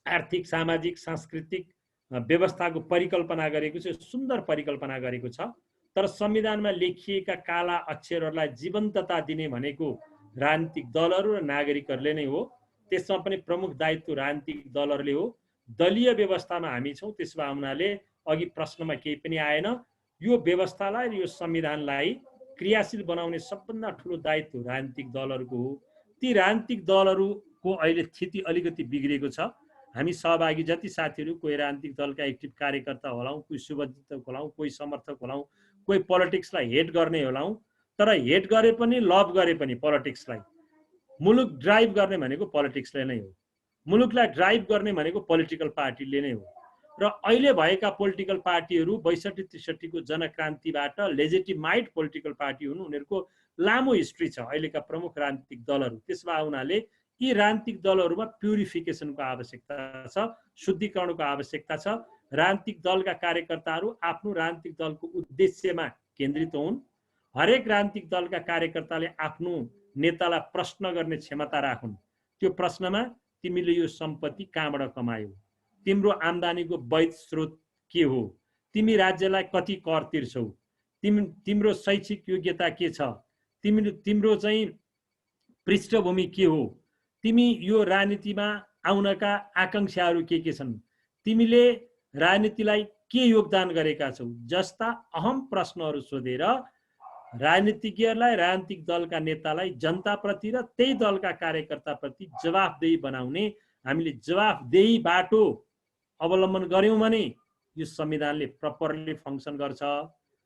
आर्थिक, सामाजिक, सांस्कृतिक व्यवस्थाको परिकल्पना गरेको छ, सुन्दर परिकल्पना गरेको छ। तर संविधानमा लेखिएका काला अक्षरहरूलाई जीवन्तता दिने भनेको राजनीतिक दलहरू र नागरिकहरूले नै हो। त्यसमा पनि प्रमुख दायित्व राजनीतिक दलहरूले हो। दलीय व्यवस्थामा हामी छौँ, त्यसो भए हुनाले अघि प्रश्नमा केही पनि आएन। यो व्यवस्थालाई यो संविधानलाई क्रियाशील बनाउने सबभन्दा ठुलो दायित्व राजनीतिक दलहरूको हो। ती राजनीतिक दलहरूको अहिले स्थिति अलिकति बिग्रेको छ। हामी सहभागी जति साथीहरू, कोही राजनीतिक दलका एक्टिभ कार्यकर्ता होलाौँ, कोही शुभचिन्तक होलाौँ, कोही समर्थक होलाौँ, कोही पोलिटिक्सलाई हेट गर्ने होलाौँ, तर हेट गरे पनि लभ गरे पनि पोलिटिक्सलाई, मुलुक ड्राइभ गर्ने भनेको पोलिटिक्सले नै हो। मुलुकलाई ड्राइभ गर्ने भनेको पोलिटिकल पार्टीले नै हो। र अहिले भएका पोलिटिकल पार्टीहरू 62-63 को जनक्रान्तिबाट लेजिटिमाइट पोलिटिकल पार्टी हुन्। उनीहरूको लामो हिस्ट्री छ अहिलेका प्रमुख राजनीतिक दलहरू। त्यसमा हुनाले यी राजनीतिक दलहरूमा प्युरिफिकेसनको आवश्यकता छ, शुद्धिकरणको आवश्यकता छ। राजनीतिक दलका कार्यकर्ताहरू आफ्नो राजनीतिक दलको उद्देश्यमा केन्द्रित हुन्। हरेक राजनीतिक दलका कार्यकर्ताले आफ्नो नेतालाई प्रश्न गर्ने क्षमता राखुन्। त्यो प्रश्नमा तिमीले यो सम्पत्ति कहाँबाट कमायौ, तिम्रो आम्दानीको वैध स्रोत के हो, तिमी राज्यलाई कति कर तिर्छौ, तिम्रो शैक्षिक योग्यता के छ, तिम्रो चाहिँ पृष्ठभूमि के हो, तिमी यो राजनीतिमा आउनका आकांक्षाहरू के छन्, तिमीले राजनीतिलाई के योगदान गरेका छौ जस्ता अहम प्रश्नहरू सोधेर राजनीतिज्ञहरूलाई, राजनीतिक दलका नेतालाई, जनताप्रति र त्यही दलका कार्यकर्ताप्रति जवाफदेही बनाउने हामीले जवाफदेही बाटो अवलम्बन गर्यौं भने यो संविधानले प्रपरली फङ्सन गर्छ।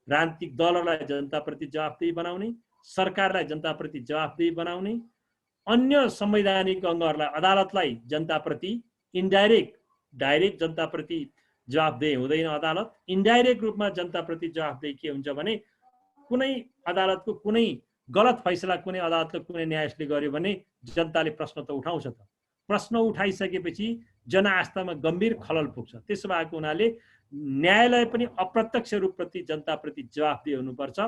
राजनीतिक दलहरूलाई जनताप्रति जवाफदेही बनाउने, सरकारलाई जनताप्रति जवाफदेही बनाउने, अन्य संवैधानिक अङ्गहरूलाई, अदालतलाई जनताप्रति डाइरेक्ट जनताप्रति जवाफदेही हुँदैन। अदालत इन्डाइरेक्ट रूपमा जनताप्रति जवाफदेही के हुन्छ भने कुनै अदालतको कुनै गलत फैसला कुनै अदालतले कुनै न्यायाधीशले गर्यो भने जनताले प्रश्न त उठाउँछ त। प्रश्न उठाइसकेपछि जनआस्थामा गम्भीर खलल पुग्छ। त्यसो भएको हुनाले न्यायालय पनि अप्रत्यक्ष रूपप्रति जनताप्रति जवाफदेही हुनुपर्छ।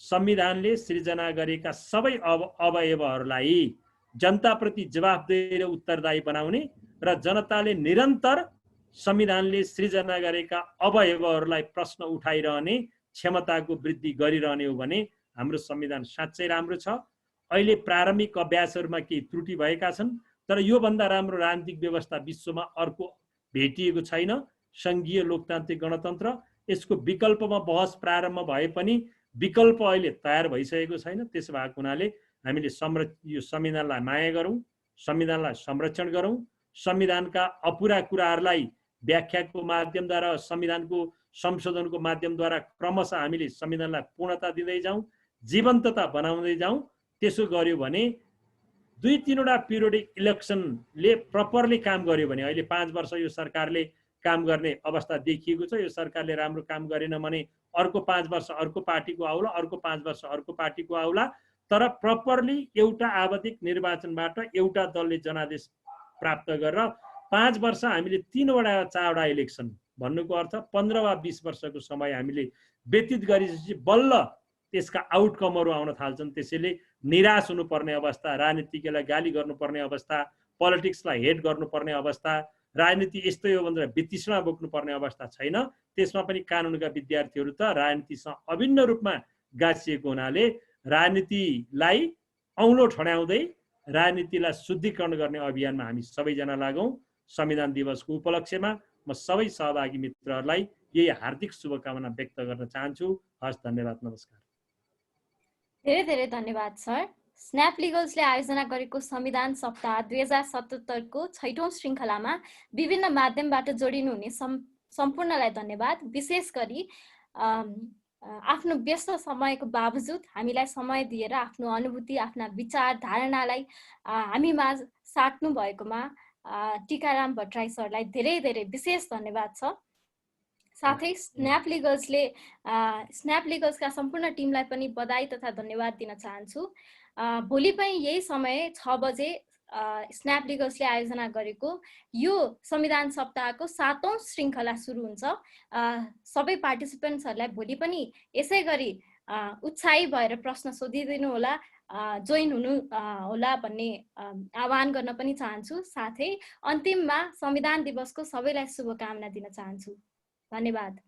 संविधानले सृजना गरेका सबै अवयवहरूलाई जनताप्रति जवाफदेही र उत्तरदायी बनाउने र जनताले निरन्तर संविधानले सृजना गरेका अवयवहरूलाई प्रश्न उठाइरहने क्षमताको वृद्धि गरिरहने हो भने हाम्रो संविधान साँच्चै राम्रो छ। अहिले प्रारम्भिक अभ्यासहरूमा केही त्रुटि भएका छन्, तर योभन्दा राम्रो राजनीतिक व्यवस्था विश्वमा अर्को भेटिएको छैन। संघीय लोकतान्त्रिक गणतन्त्र, यसको विकल्पमा बहस प्रारम्भ भए पनि विकल्प अहिले तयार भइसकेको छैन। त्यसो भएको हुनाले हामीले यो संविधानलाई माया गरौँ, संविधानलाई संरक्षण गरौँ, संविधानका अपुरा कुराहरूलाई व्याख्याको माध्यमद्वारा, संविधानको संशोधनको माध्यमद्वारा क्रमशः हामीले संविधानलाई पूर्णता दिँदै जाउँ, जीवन्तता बनाउँदै जाउँ। त्यसो गर्यो भने 2-3वटा पिरियडिक इलेक्सनले प्रपरली काम गर्यो भने, अहिले 5 वर्ष यो सरकारले काम गर्ने अवस्था देखिएको छ। यो सरकारले राम्रो काम गरेन भने अर्को 5 वर्ष अर्को पार्टीको आउला, अर्को 5 वर्ष अर्को पार्टीको आउला। तर प्रपरली एउटा आवधिक निर्वाचनबाट एउटा दलले जनादेश प्राप्त गरेर 5 वर्ष हामीले 3-4वटा इलेक्सन, भन्नुको अर्थ 15 वा 20 वर्षको समय हामीले व्यतीत गरेपछि बल्ल त्यसका आउटकमहरू आउन थाल्छन्। त्यसैले निराश हुनुपर्ने अवस्था, राजनीतिज्ञलाई गाली गर्नुपर्ने अवस्था, पोलिटिक्सलाई हेट गर्नुपर्ने अवस्था, राजनीति यस्तै हो भनेर वितृष्णा बोक्नुपर्ने अवस्था छैन। त्यसमा पनि कानुनका विद्यार्थीहरू त राजनीतिसँग अभिन्न रूपमा गाँसिएको हुनाले राजनीतिलाई औँलो ठड्याउँदै राजनीतिलाई शुद्धिकरण गर्ने अभियानमा हामी सबैजना लागौँ। संविधान दिवसको उपलक्ष्यमा म सबै सहभागी मित्रहरूलाई यही हार्दिक शुभकामना व्यक्त गर्न चाहन्छु। हस्, धन्यवाद, नमस्कार। धेरै धेरै धन्यवाद सर। स्न्याप लिगल्सले आयोजना गरेको संविधान सप्ताह 2077 को 6औं श्रृङ्खलामा विभिन्न माध्यमबाट जोडिनुहुने सम्पूर्णलाई धन्यवाद। विशेष गरी आफ्नो व्यस्त समयको बावजुद हामीलाई समय दिएर आफ्नो अनुभूति, आफ्ना विचार धारणालाई हामीमाझ साट्नु भएकोमा टीकाराम भट्टराई सरलाई धेरै धेरै विशेष धन्यवाद छ। साथै स्न्याप लिगल्सका सम्पूर्ण टिमलाई पनि बधाई तथा धन्यवाद दिन चाहन्छु। भोलि पनि यही समय 6 बजे स्न्याप लिगल्सले आयोजना गरेको यो संविधान सप्ताहको 7औं श्रृङ्खला सुरु हुन्छ। सबै पार्टिसिपेन्ट्सहरूलाई भोलि पनि यसै गरी उत्साही भएर प्रश्न सोधिदिनु होला, जोइन हुनु होला भन्ने आह्वान गर्न पनि चाहन्छु। साथै अन्तिममा संविधान दिवसको सबैलाई शुभकामना दिन चाहन्छु। धन्यवाद।